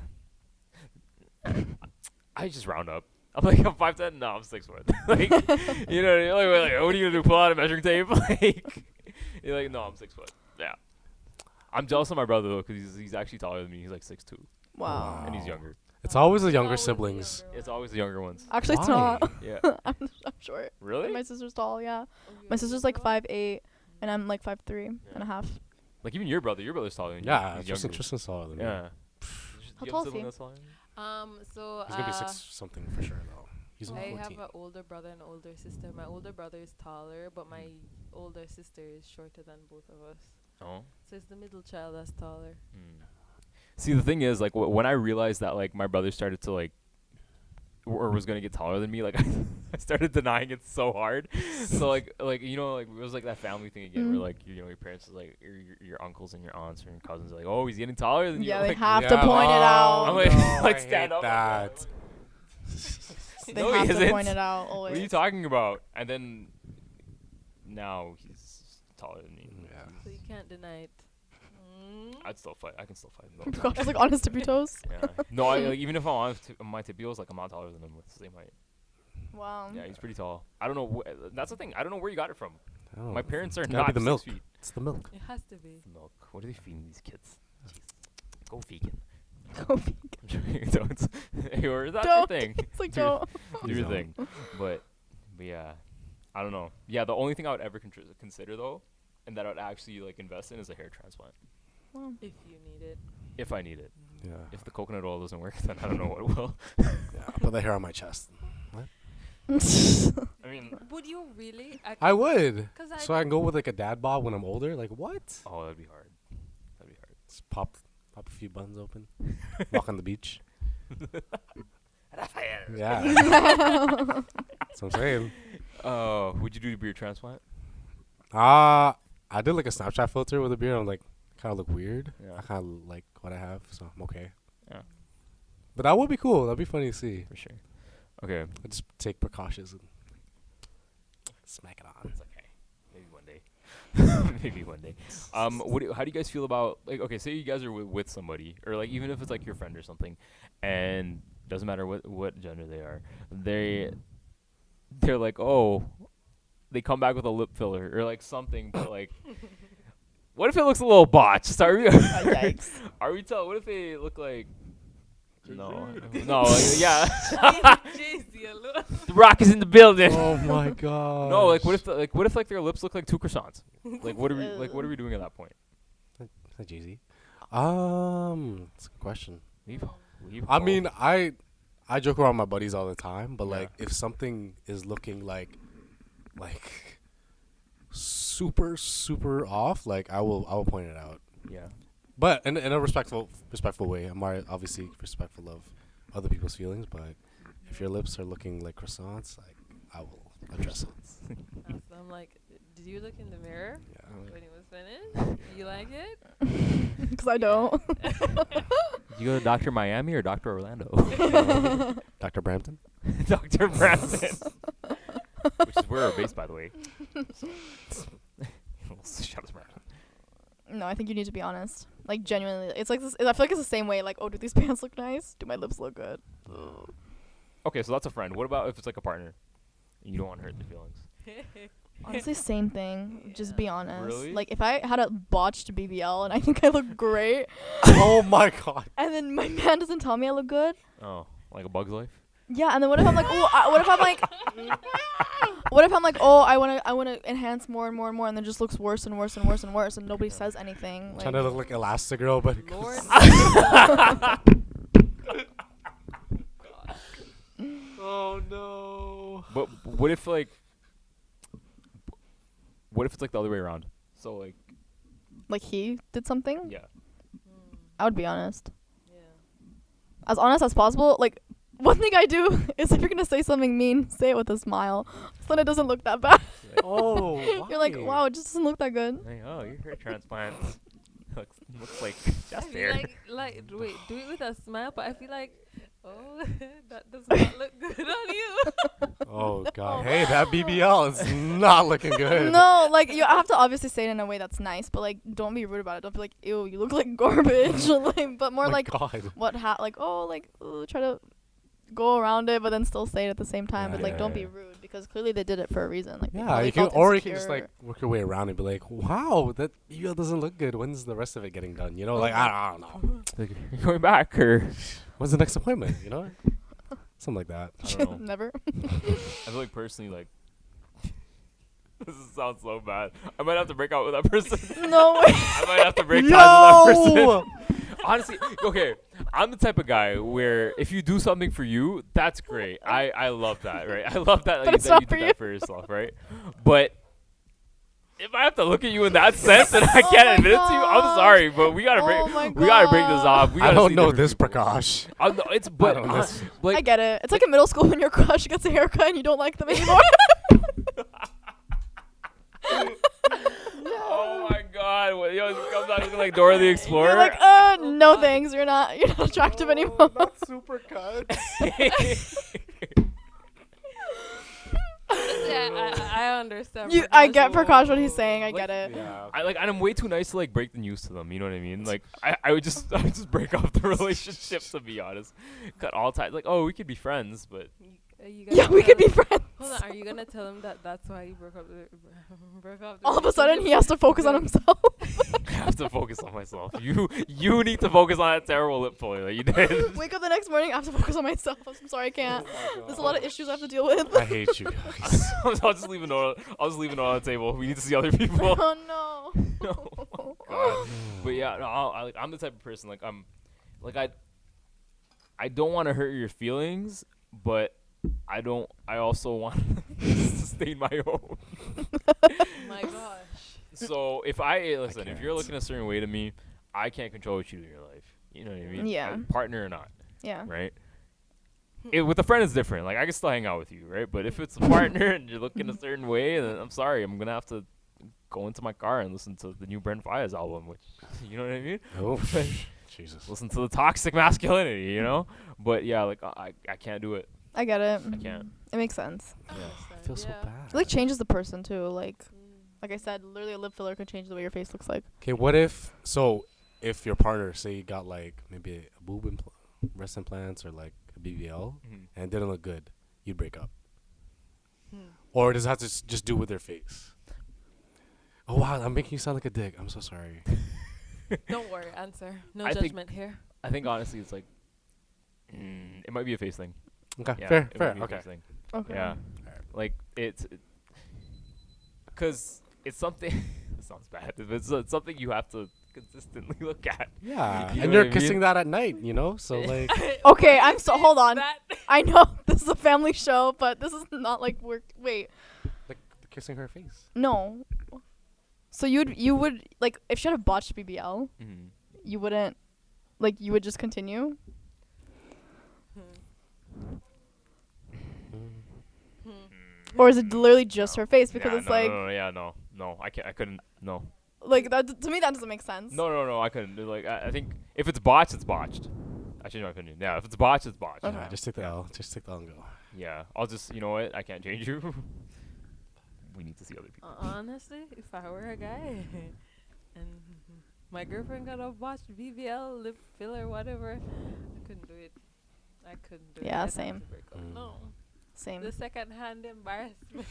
I just round up. I'm like I'm 5'10". No, I'm 6'1". Like you know, like what are you gonna do? Pull out a measuring tape? Like you're like no, I'm 6 foot. Yeah. I'm jealous of my brother though, because he's actually taller than me. He's like 6'2", Wow. and he's younger. It's always the younger siblings. It's always the younger ones. Actually, it's Why? not. Yeah. I'm short. Really? My sister's tall. Yeah. My sister's like 5'8", and I'm like 5'3" and a half. Like even your brother's taller than you. Yeah, He's Tristan, younger. Tristan's taller than me. Yeah. How Do you tall have a is sibling he? that's taller than you? So He's gonna be 6 something for sure though. He's only I 14. have an older brother and an older sister. My older brother is taller, but my older sister is shorter than both of us. Oh. So it's the middle child that's taller. See, the thing is, like, when I realized that, like, my brother started to, like, or was gonna get taller than me, like, I started denying it so hard. So, like, you know, like, it was like that family thing again, where, like, you know, your parents, is like, your uncles and your aunts and your cousins are like, oh, he's getting taller than you. Yeah, they Like, have to point it out. I'm like, no, like I stand hate up. that. They No, he have to isn't. point it out What are you always. talking about? And then now he's taller than me. Yeah. So you can't deny it. I'd still fight. I can still fight. No. God, just like on his tippy toes. Yeah. No, like, even if I'm on my tippy toes, like I'm not taller than him. With the same height. Wow. Yeah, he's pretty tall. I don't know. That's the thing. I don't know where you got it from. Oh, My parents are it's gotta not be the 6 milk. feet. It's the milk. It has to be. It's milk. What are they feeding these kids? Jesus. Go vegan. Go vegan. I'm joking. Don't. Hey, or that's Don't. your thing. It's like Do your- don't. Do your Don't. thing. But yeah, I don't know. Yeah, the only thing I would ever consider though, and that I would actually like invest in is a hair transplant. Wow. If you need it. If I need it. Yeah. If the coconut oil doesn't work, then I don't know what will. Yeah. I'll put the hair on my chest. I mean, Would you really? I would. 'Cause So I can go with like a dad bob when I'm older. Like what? oh, that'd be hard. That'd be hard. Just pop a few buns open. Walk on the beach. Yeah. That's what I'm saying. Would you do a beard transplant? I did like a Snapchat filter with a beard. I'm like, kind of look weird. Yeah. I kind of like what I have, so I'm okay. Yeah. But that would be cool. That'd be funny to see. For sure. Okay. I just take precautions and smack it on. It's okay. Maybe one day. Maybe one day. How do you guys feel about like? Okay, say you guys are with somebody, or like even if it's like your friend or something, and doesn't matter what gender they are, they're like, oh, they come back with a lip filler or like something, but like, what if it looks a little botched? Are we? Yikes. Are we telling? What if they look like? No, no, like, yeah. Jay-Z alone. The Rock is in the building. Oh my god. No, like what if like their lips look like two croissants? Like what are we doing at that point? Is that Jay-Z? That's a good question. Leave. I mean, I joke around with my buddies all the time, but Yeah. like if something is looking like super off, like I will point it out. yeah. But in a respectful way. I'm obviously respectful of other people's feelings, but if your lips are looking like croissants, like I will address it. I'm like, did you look in the mirror Yeah. when it was finished? You like it? Because I don't. You go to Dr. Miami or Dr. Orlando? Dr. Brampton? Dr. Brampton. Which is where we're based, by the way. So, shut us, Brampton. No, I think you need to be honest. Like genuinely, it's like this. I feel like it's the same way. Like, oh, do these pants look nice? Do my lips look good? Okay, so that's a friend. What about if it's like a partner? You don't want to hurt their feelings. Honestly, same thing. Just be honest. Really? Like, if I had a botched BBL and I think I look great, Oh my god. and then my man doesn't tell me I look good, Oh, like a Bug's Life? Yeah, and then what if I'm like, oh, what if I'm like, oh, I wanna enhance more and more and more, and then it just looks worse and worse and worse and worse, and nobody says anything. Like, Trying to look like Elastigirl, but Lord. oh no. But what if like, what if it's like the other way around? So like, like he did something. yeah. I would be honest, Yeah. as honest as possible. Like, one thing I do is if you're gonna say something mean, say it with a smile, so then it doesn't look that bad. Oh, You're like, why? wow, it just doesn't look that good. Like, oh, your hair transplants. looks like I just feel there. like wait, do it with a smile, but I feel like, oh, that does not look good on you. Oh god. Hey, that BBL is not looking good. No, like you have to obviously say it in a way that's nice, but like don't be rude about it. Don't be like, ew, you look like garbage. Like, but more Oh my like god. like, oh, like, ooh, try to go around it, but then still say it at the same time. Yeah, But like, yeah, don't yeah. be rude, because clearly they did it for a reason. Like, they Yeah, probably you can, felt or you can just like insecure. work your way around and be like, wow, that BBL doesn't look good. When's the rest of it getting done? You know, like I don't know. Like, you're going back or When's the next appointment? You know, something like that. I don't know. Never. I feel like personally, like, this sounds so bad. I might have to break out with that person. No way. I might have to break ties with that Yo! person. Honestly, okay, I'm the type of guy where if you do something for you, that's great. I love that, right? I love that, But like, it's that not you for do you. that for yourself, right? But if I have to look at you in that sense and I Oh can't my admit it to you, I'm gosh. sorty, but we gotta Oh my break this God. off. We I gotta don't see know different this, people. Prakash. It's but don't know this. I like get it. It's like in middle school when your crush gets a haircut and you don't like them anymore. oh my god, what, yo, it comes out looking like Dora the Explorer. You're like, no thanks. You're not attractive anymore. Not super cut. Yeah, I understand. I get Prakash what he's saying. I get it. Yeah. and I'm way too nice to like break the news to them. You know what I mean? Like I would just break off the relationship, to be honest. Cut all ties. Like, oh, we could be friends, but Yeah, we could be friends. Hold on, are you gonna tell him that that's why you broke up? Broke up. The All of a sudden, he has to focus on himself. I have to focus on myself. You need to focus on that terrible lip filler that you did. Wake up the next morning, I have to focus on myself. I'm sorry, I can't. There's a lot of issues I have to deal with. I hate you guys. I'll just leave a note. I'll just leave a note on the table. We need to see other people. Oh no. God. But yeah, no, I'm the type of person I don't want to hurt your feelings, but I also want to sustain my own. My gosh. So if if you're looking a certain way to me, I can't control what you do in your life. You know what I mean? Yeah. Partner or not, Yeah. right? With a friend, it's different. Like, I can still hang out with you, right? But if it's a partner and you're looking a certain way, then I'm sorry, I'm gonna have to go into my car and listen to the new Brent Faiyaz album, which, you know what I mean? Oh, Jesus. Listen to the toxic masculinity, you know? But yeah, like I can't do it. I get it. I can't. It makes sense. I feel so bad. It like changes the person too. Like I said, literally a lip filler can change the way your face looks like. Okay, what if your partner, say you got like maybe a boob breast implants or like a BBL and it didn't look good, you'd break up? Or does it have to just do with their face? Oh wow, I'm making you sound like a dick. I'm so sorry. Don't worry, answer. No I think- judgment here. I think honestly, it's like it might be a face thing. Okay, Yeah, fair, it might fair. be a Okay. face thing. Okay. Yeah, like because it's something. It sounds bad, but it's something you have to consistently look at. Yeah, You know and what you're I mean? kissing that at night, you know? So like, Okay, hold on. That I know this is a family show, but this is not like work. Wait, like kissing her face. no. So you would like if she had a botched BBL, you wouldn't you would just continue. Or is it literally just her face? Because it's like no, I can't. I couldn't. No, like that to me that doesn't make sense. no, I couldn't. Like, I think if it's botched, it's botched. I changed my opinion. Yeah, if it's botched, it's botched. Okay. Yeah, just take the L. Just take the L and go. Yeah, I'll just, you know what? I can't change you. We need to see other people. honestly, if I were a guy and my girlfriend got a botched BBL, lip filler, whatever, I couldn't do it. I couldn't do it. Yeah, I'd have same. to break up. No. Same. The second-hand embarrassment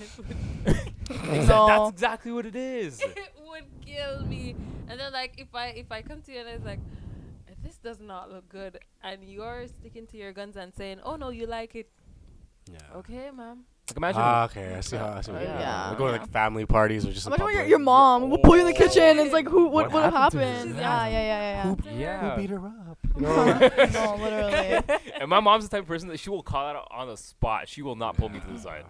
No. That's exactly what it is. it would kill me. And then like if I come to you and it's like, this does not look good, and you're sticking to your guns and saying, oh no, you like it, Yeah. Okay, ma'am. Like imagine. Okay. I see how. I see what Yeah. yeah. We go to like family parties or just. in Imagine when public. your mom will pull you in the Oh. kitchen and it's like, what What happened happened? to her? Yeah. Who Yeah. beat her up? No, literally. And my mom's the type of person that she will call out on the spot. She will not pull me to the side.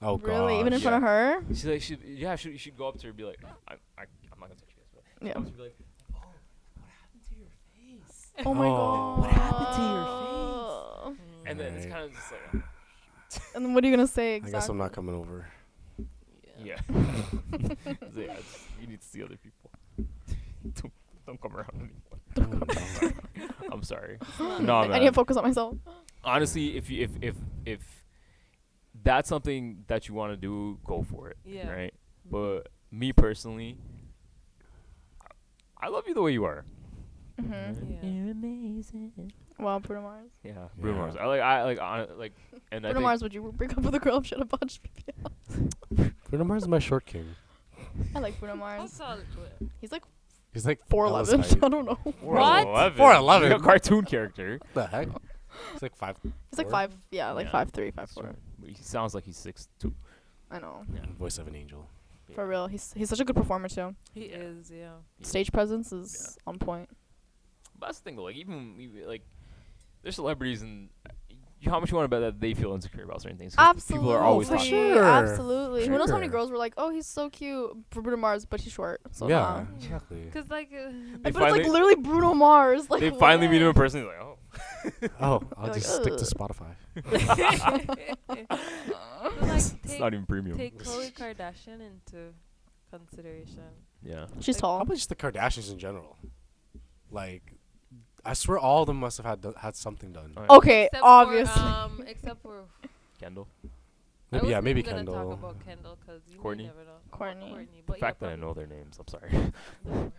Oh god. Really? Even in Yeah. front of her? She's like, she'd go up to her and be like, I'm not gonna touch you guys, but Yeah. go up to her and be like, oh, what happened to your face? Oh my Oh. god. What happened to your And then it's Right. kind of just like, And then what are you gonna say I exactly? guess I'm not coming over. yeah. So, yeah, you need to see other people. don't come around anymore. I'm sorry. No, I man. need to focus on myself. Honestly, if that's something that you want to do, go for it. Yeah. Right. But me personally, I love you the way you are. Mm-hmm. Yeah. You're amazing. Wow, Bruno Mars. Yeah, Bruno Yeah. Mars. And I Bruno think Mars, would you break up with a girl if she had a bunch of BBL? Bruno Mars is my short king. I like Bruno How Mars. tall is it? He's like He's like 4'11". Ella's height. I don't know. 4'11". 4'11". Like a cartoon character. What the heck? He's like 5. He's like Four? 5. Yeah, like Yeah. 5'3", 5'4". He sounds like he's 6'2". I know. Yeah. Voice of an angel. For real, he's such a good performer too. He Yeah. is, yeah. Stage presence is on point. But that's the thing, though. Like even like, there's celebrities, and how much you want to bet that they feel insecure about certain things? 'Cause Absolutely, people are always for talking. sure. Absolutely. Who knows how many Sure. girls were like, "Oh, he's so cute for Bruno Mars, but he's short." So Yeah, nah. exactly. Because, like, They But it's finally- like literally Bruno Mars. Like They finally meet him in what? person. He's like, oh. Oh, I'll You're just like, stick to ugh. Spotify. but, like, It's not even premium. take Khloe Kardashian into consideration. Yeah. She's How tall. about just the Kardashians in general? Like, I swear all of them must have had something done. Oh, yeah. Okay, Except obviously. For, except for... Kendall. Maybe, I yeah, wasn't maybe even gonna Kendall. talk about Kendall because you Courtney? never know. Courtney. The But fact yeah, that I know probably. their names, I'm sorry. Don't worry.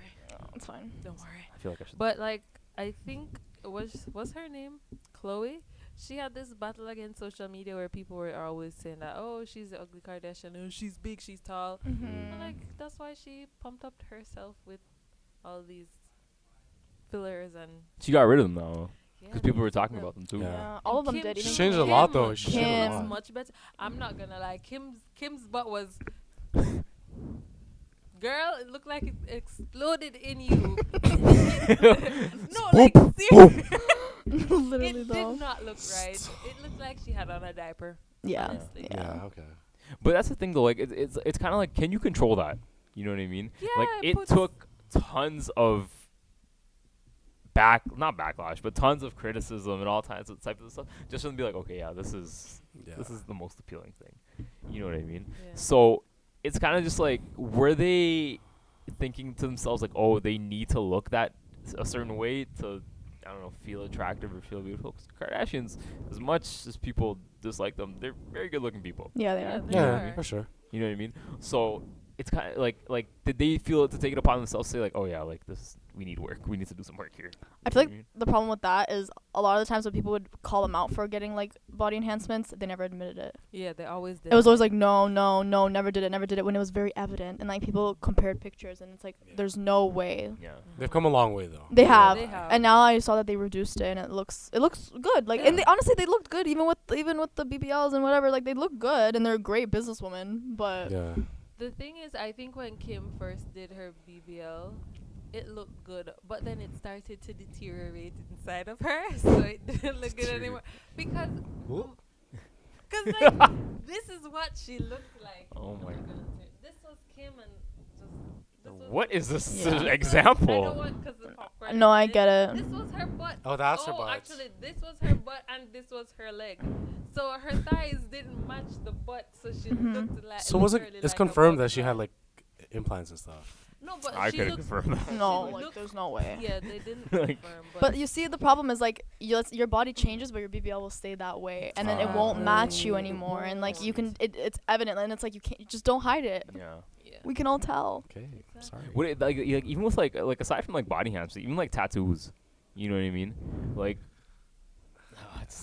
It's fine. Don't worry. I feel like I should. But like, I think was her name Chloe? She had this battle against social media where people were always saying that, oh, she's the ugly Kardashian, oh, she's big, she's tall. Mm-hmm. And like that's why she pumped up herself with all these fillers and She got rid of them though, yeah, because people they were did talking them. about them too. Yeah. Yeah, all of them Kim- did. She Even changed a Kim. lot, though. She changed a Kim's lot. much better. I'm not gonna lie. Kim's butt was. Girl, it looked like it exploded in you. No, like seriously. Literally It though. did not look right. It looked like she had on a diaper. Yeah. honestly. Yeah. Yeah, okay. But that's the thing though. Like it's kind of like, can you control that? You know what I mean? Yeah, Like it puts- took tons of not backlash, but tons of criticism and all types of stuff just for them to be like, okay, yeah, this is Yeah. the most appealing thing. You know what I mean? Yeah. So it's kind of just like, were they thinking to themselves like, oh, they need to look a certain way to, I don't know, feel attractive or feel beautiful? 'Cause Kardashians, as much as people dislike them, they're very good-looking people. Yeah, they Yeah, are. they Yeah, are. for sure. You know what I mean? So it's kind of like did they feel it to take it upon themselves to say like, oh yeah, like this, we need work, we need to do some work here? I feel You know like the problem with that is a lot of the times when people would call them out for getting like body enhancements, they never admitted it. Yeah, they always did. It was always like, no, never did it when it was very evident. And like people compared pictures and it's like, there's no way. what I mean? Yeah. They've come a long way, though. They Yeah, have. they have. And now I saw that they reduced it and it looks good. Like, and Yeah. they honestly, they looked good even with the BBLs and whatever. Like they look good and they're great businesswomen, but Yeah. The thing is, I think when Kim first did her BBL, it looked good, but then it started to deteriorate inside of her, so it didn't look good anymore. Because, Ooh. like, this is what she looked like. Oh my I'm gonna say- This was Kim and just. This was What is this Yeah. I don't example? want because the popcorn. no, I this- get it. This was her butt. Oh, that's her Oh, butt. actually, this was her butt and this was her leg. So her thighs didn't match the butt, so she Mhm. looked like. So was it? literally It's like a confirmed that butt she had plug. like implants and stuff. No, but I she could looked. confirm that. No, She like looked- there's no way. Yeah, they didn't Like- confirm. But you see, the problem is like your body changes, but your BBL will stay that way, and then it won't match you anymore. And like you can, it's evident, and it's like you just don't hide it. Yeah. yeah. We can all tell. Okay, Exactly. sorry. Would it like even with like aside from like body enhancements, even like tattoos, you know what I mean? Like,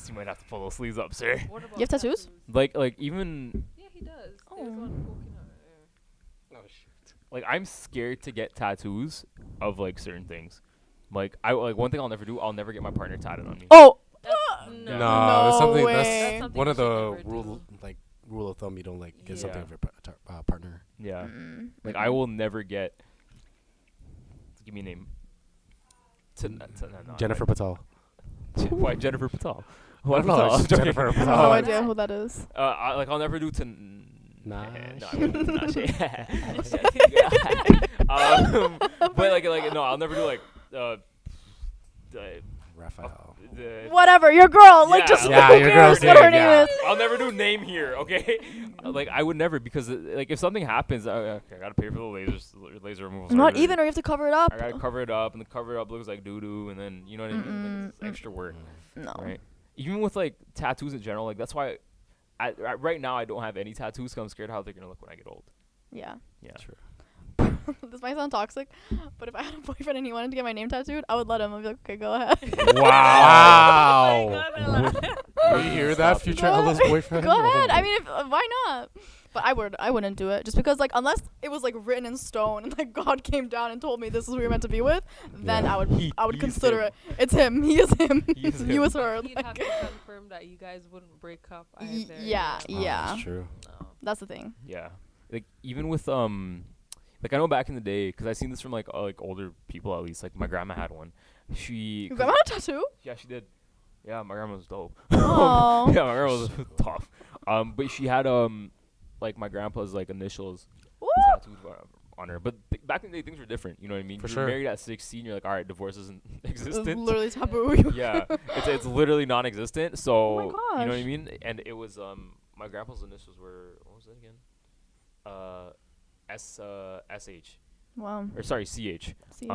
you might have to pull those sleeves up, sir. What about You have tattoos? Like even Yeah, he does. There's Oh. one poking out her ear. Oh shoot. like I'm scared to get tattoos of like certain things. Like I like one thing I'll never do. I'll never get my partner tatted on me. Oh, No. No, it's something way. That's that's something one you of should the never do. rule of thumb. You don't like get something Yeah. of your partner. Yeah. Mm-mm. Like I will never get. Give me a name. No, Jennifer Patel. Why Jennifer Patel? I don't know, Patel? it's I'm joking. Jennifer I Patel. have no Oh, idea who that is. I'll never do Nah. No, I wouldn't. Nah, shit. But like no, I'll never do like the Raphael. Whatever, your girl. Like, Yeah, just yeah, who your cares girl's what her name, name yeah. is? I'll never do name here, okay? Like I would never because like if something happens, okay, I gotta pay for the laser removal. Not surgery. even, or you have to cover it up. I gotta cover it up, and the cover it up looks like doo doo, and then you know what I mean? Like, it's extra work, No. right? Even with like tattoos in general, like that's why right now I don't have any tattoos because I'm scared how they're gonna look when I get old. Yeah. Yeah. True. This might sound toxic, but if I had a boyfriend and he wanted to get my name tattooed, I would let him. I'd be like, okay, go ahead. Wow. Oh Will you hear that, future Go Ella's ahead. boyfriend? Go ahead. I mean, why not? But I wouldn't do it just because, like, unless it was like written in stone and like God came down and told me this is who you're meant to be with, then Yeah. I would He's consider him. it. It's him. He is him. He is You him. is her. You'd have to confirm that you guys wouldn't break up either. yeah. Oh, Yeah. that's true. No. That's the thing. Yeah, like even with like I know back in the day because I seen this from like older people at least. Like my grandma had one. Your grandma had a tattoo? Yeah, she did. Yeah, my grandma was dope. Oh. Yeah, my grandma was tough. But she had like my grandpa's like initials Woo! tattooed on her. But back in the day, things were different. You know what I mean? For You're sure. married at 16. You're like, all right, divorce isn't It's existent. literally taboo. Yeah, it's literally non-existent. So Oh my you know what I gosh. mean? And it was my grandpa's initials were what was it again? SH Wow. or sorry CH. See,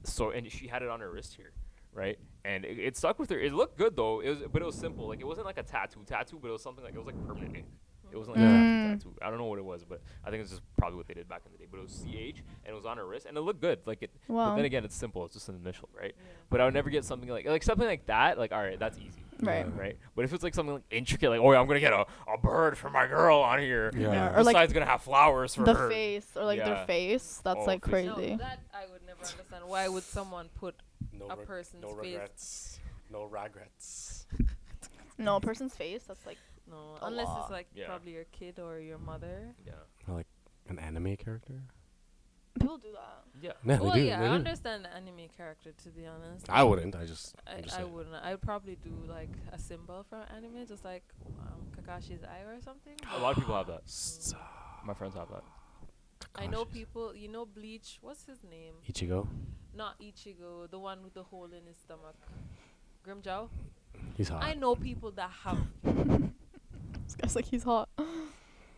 So and she had it on her wrist here, right? And it stuck with her. It looked good though. But it was simple. Like it wasn't like a tattoo, but it was something like it was like permanent ink. It wasn't like a tattoo. I don't know what it was, but I think it's just probably what they did back in the day. But it was CH and it was on her wrist and it looked good. Like it. But Wow. then again, it's simple. It's just an initial, right? Yeah. But I would never get something like something like that. Like all right, that's easy. Right. Yeah. Right. But if it's like something like intricate, like oh yeah, I'm gonna get a bird for my girl on here. Yeah. Yeah, Or or like side's gonna have flowers for the her. face or like Yeah. their face. That's Oh, like face. No, crazy. that I would never understand. Why would someone put No a person's no face? regrets. No regrets. No, a person's face. That's like No, A unless lot. it's like Yeah. probably your kid or your mother. Yeah. Like an anime character? people do that. Yeah. Yeah, Well, they do. yeah, they I do. understand the anime character, to be honest. I wouldn't. I'm just I saying. wouldn't. I'd probably do like a symbol from anime, just like Kakashi's eye or something. A lot of people have that. Stop. My friends have that. I know Kakashi's- people. You know Bleach. What's his name? Ichigo. Not Ichigo. The one with the hole in his stomach. Grimjow. He's hot. I know people that have. This guy's like he's hot.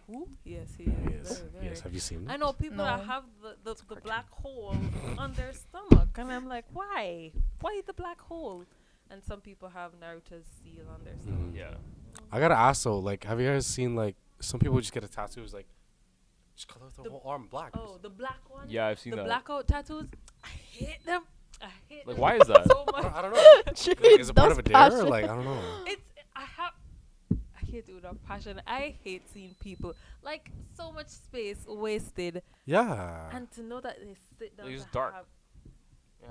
Who? Yes, he He is. is. Very, very. Yes. Have you seen I it? know people that No. have the cartoon. black hole on their stomach, and I'm like, why? Why the black hole? And some people have Naruto's seal on their stomach. Mhm. Yeah. I gotta ask though. Like, have you guys seen like some people just get a tattoo? It's like just color the The- whole arm black. Oh, the black one. Yeah, I've seen The that. blackout tattoos. I hate them. I hate Like, them why is that? so I much. don't know. Jeez, Like, is it part that's of a dare? Or passion. like I don't know. It's I hate it with a passion. I hate seeing people like so much space wasted, Yeah. and to know that they sit down. Like, it's to dark. have- Yeah.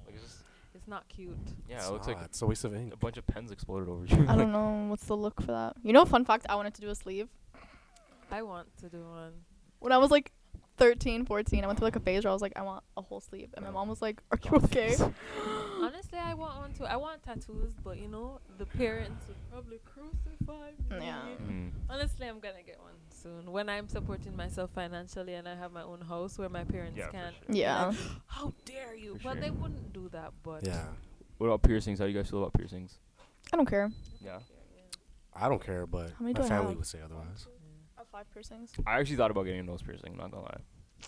Like it's just It's not cute. yeah, It's it looks like not. It's a waste of ink. a bunch of pens exploded over you. I don't know what's the look for that. You know, fun fact, I wanted to do a sleeve I want to do one. when I was like 13, 14. I went through like a phase where I was like, I want a whole sleeve, and my mom was like, "Are you okay?" Honestly, I want one too. I want tattoos, but you know, the parents would probably crucify me. Yeah. Mm. Honestly, I'm gonna get one soon when I'm supporting myself financially and I have my own house where my parents Yeah, for can't. sure. be Yeah. like, how dare you? For But sure. they wouldn't do that. But Yeah. What about piercings? How do you guys feel about piercings? I don't care. Yeah. I don't care, but How many my do I family have? would say otherwise. I have 5 piercings. I actually thought about getting a nose piercing. I'm not gonna lie.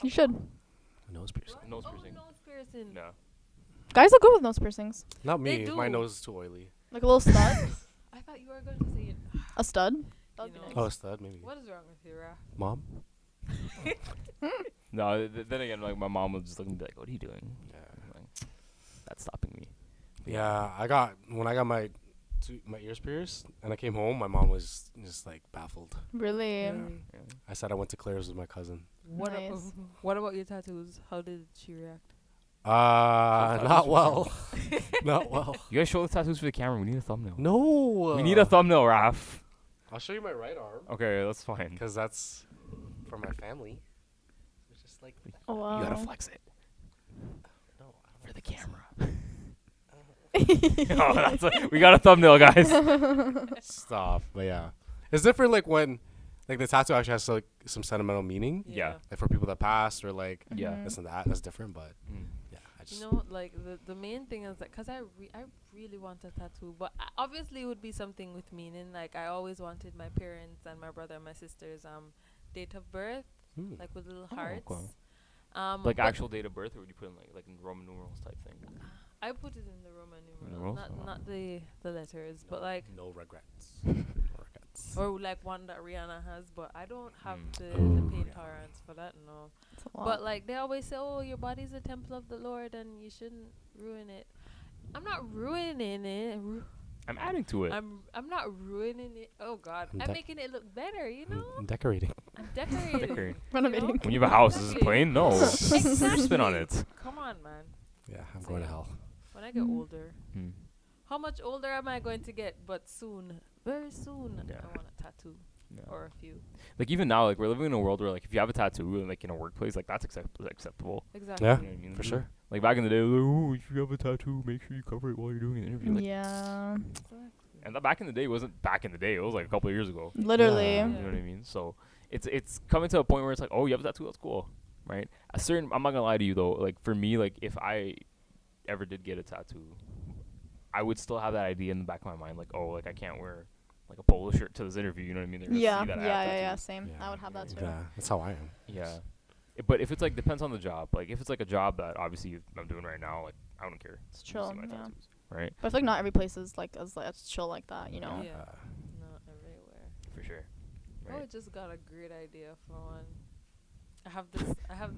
You should. A nose piercing. Nose Oh, piercing. nose piercing. No. Guys look good with nose piercings. Not They me. My do. nose is too oily. Like a little stud. I thought you were going to say it. A stud. That'd be Oh, a nice. stud maybe. What is wrong with you, Ra? Mom? No. Then again, like my mom would just look and be like, "What are you doing?" Yeah. I'm like, that's stopping me. Yeah, when I got my ears pierced and I came home, my mom was just like baffled. Really? Really? Yeah. I said I went to Claire's with my cousin. What, Nice. what about your tattoos? How did she react? Not well. Not well. You guys show the tattoos for the camera. We need a thumbnail. No. We need a thumbnail, Raph. I'll show you my right arm. Okay, that's fine. Because that's for my family. It's just like Oh, wow. You gotta flex it no. for the camera. Oh, we got a thumbnail, guys. Stop. But yeah, it's different. Like when, like the tattoo actually has like some sentimental meaning. Yeah. Like for people that passed or like Yeah. this and that. That's different. But yeah, I just. You know, like the main thing is that because I really want a tattoo, but obviously it would be something with meaning. Like I always wanted my parents and my brother and my sister's date of birth, like with little hearts. Okay. But Actual date of birth, or would you put in like in Roman numerals type thing? I put it in the Roman Numerals? numerals, Oh. not the letters, but like No regrets. No regrets. or like one that Rihanna has, but I don't have the Ooh, pain yeah. tolerance for that. No. It's a lot. But like they always say, oh, your body's a temple of the Lord, and you shouldn't ruin it. I'm not ruining it. I'm adding to it. I'm not ruining it. Oh God, I'm I'm dec- making it look better. You know, I'm decorating. I'm decorating. Decorating. Renovating. When you have a house, is it Exactly. plain? No. Exactly. Spin on it. Come on, man. Yeah, I'm going to hell. When I get older, Hmm. how much older am I going to get? But soon, very soon, Yeah. I want a tattoo Yeah. or a few. Like even now, like we're living in a world where like if you have a tattoo like in a workplace, like that's acceptable. Exactly. Yeah. You know what I mean? For sure. Like back in the day, like, oh, if you have a tattoo, make sure you cover it while you're doing an interview. Like, Yeah. Exactly. And that back in the day wasn't back in the day. It was like a couple of years ago. Literally. Yeah. You know what I mean? So it's coming to a point where it's like, oh, you have a tattoo, that's cool, right? I'm not gonna lie to you though. Like for me, like if I ever did get a tattoo, I would still have that idea in the back of my mind, like, oh, like I can't wear like a polo shirt to this interview. You know what I mean? They're gonna Yeah. see that I Yeah. have Yeah. Yeah. tattoos. Same. I would have that too. Yeah, that's how I am. Yeah. But if it's like depends on the job. Like if it's like a job that obviously I'm doing right now, like I don't care. It's You can see chill. my Yeah. tattoos, right? But I feel like not every place is like as chill like that. You know. Yeah. Uh, Not everywhere. For sure. Oh, I Right. just got a great idea for one. I have this scar on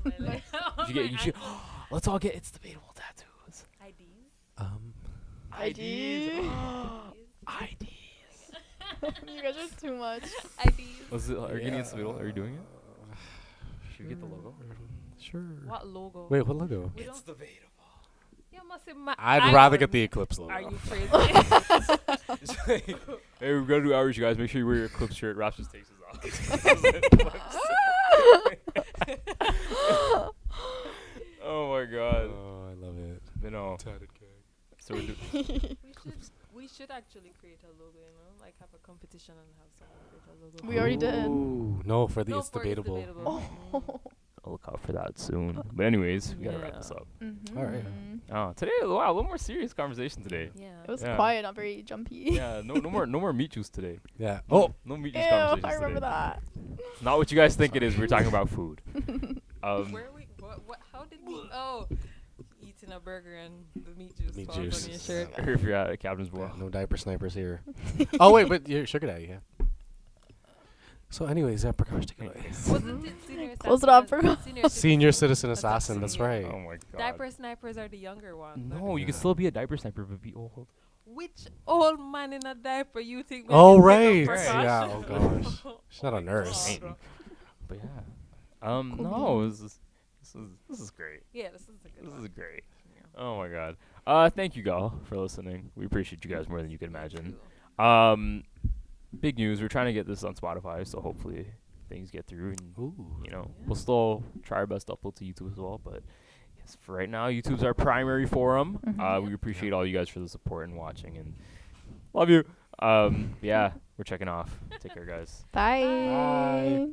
my leg. on my You should. ankle. Let's all get it's debatable tattoos. IDs. ID. IDs. You guys are too much. IDs. Was it? Are you getting it's debatable? Are you doing it? Should we get the logo? Sure. What logo? Wait, what logo? We don't. debatable. You must say my. I'd rather get the Eclipse logo. Are you crazy? Hey, we're gonna do outreach, you guys. Make sure you wear your Eclipse shirt. Raps just takes his off. Oh my god. Oh, I love it. You know. Tatted gag. So we're we should actually create a logo. You know, like have a competition and have someone create a logo. We already did. Ooh, no, for the No, it's for debatable. Oh. I'll look out for that soon. But anyways, we gotta wrap this up. Mm-hmm. All right. Oh, today, wow, a little more serious conversation today. Yeah. It was Yeah. quiet, not very jumpy. Yeah, no more meat juice today. Yeah. Oh, No meat Ew, juice conversations I remember today. that. Not what you guys think it is. We're talking about food. Where we? What? How did we? Oh, eating a burger and the meat juice Meat falls juice. on your shirt. Or if you're at Captain's yeah, Well. no diaper snipers here. Oh wait, but you're sugar daddy, yeah. So, anyways, Prakash, take it away. Wasn't it senior Close it up, assassin? bro. Senior citizen That's assassin. That's senior. right. Oh my god. Diaper snipers are the younger ones. No, you can Yeah. still be a diaper sniper but be old. Which old man in a diaper you think? Oh, man can right. take a Yeah. precaution? Oh gosh. She's not a nurse. Ain't. But yeah. Cool No, this is great. Yeah, this is a good This one. is great. Oh my god. Thank you, Gal, for listening. We appreciate you guys more than you can imagine. Big news. We're trying to get this on Spotify, so hopefully things get through, and Ooh. you know, we'll still try our best to upload to YouTube as well. But yes, for right now, YouTube's our primary forum. We appreciate all you guys for the support and watching, and love you. Yeah, we're checking off. Take care, guys. Bye. Bye.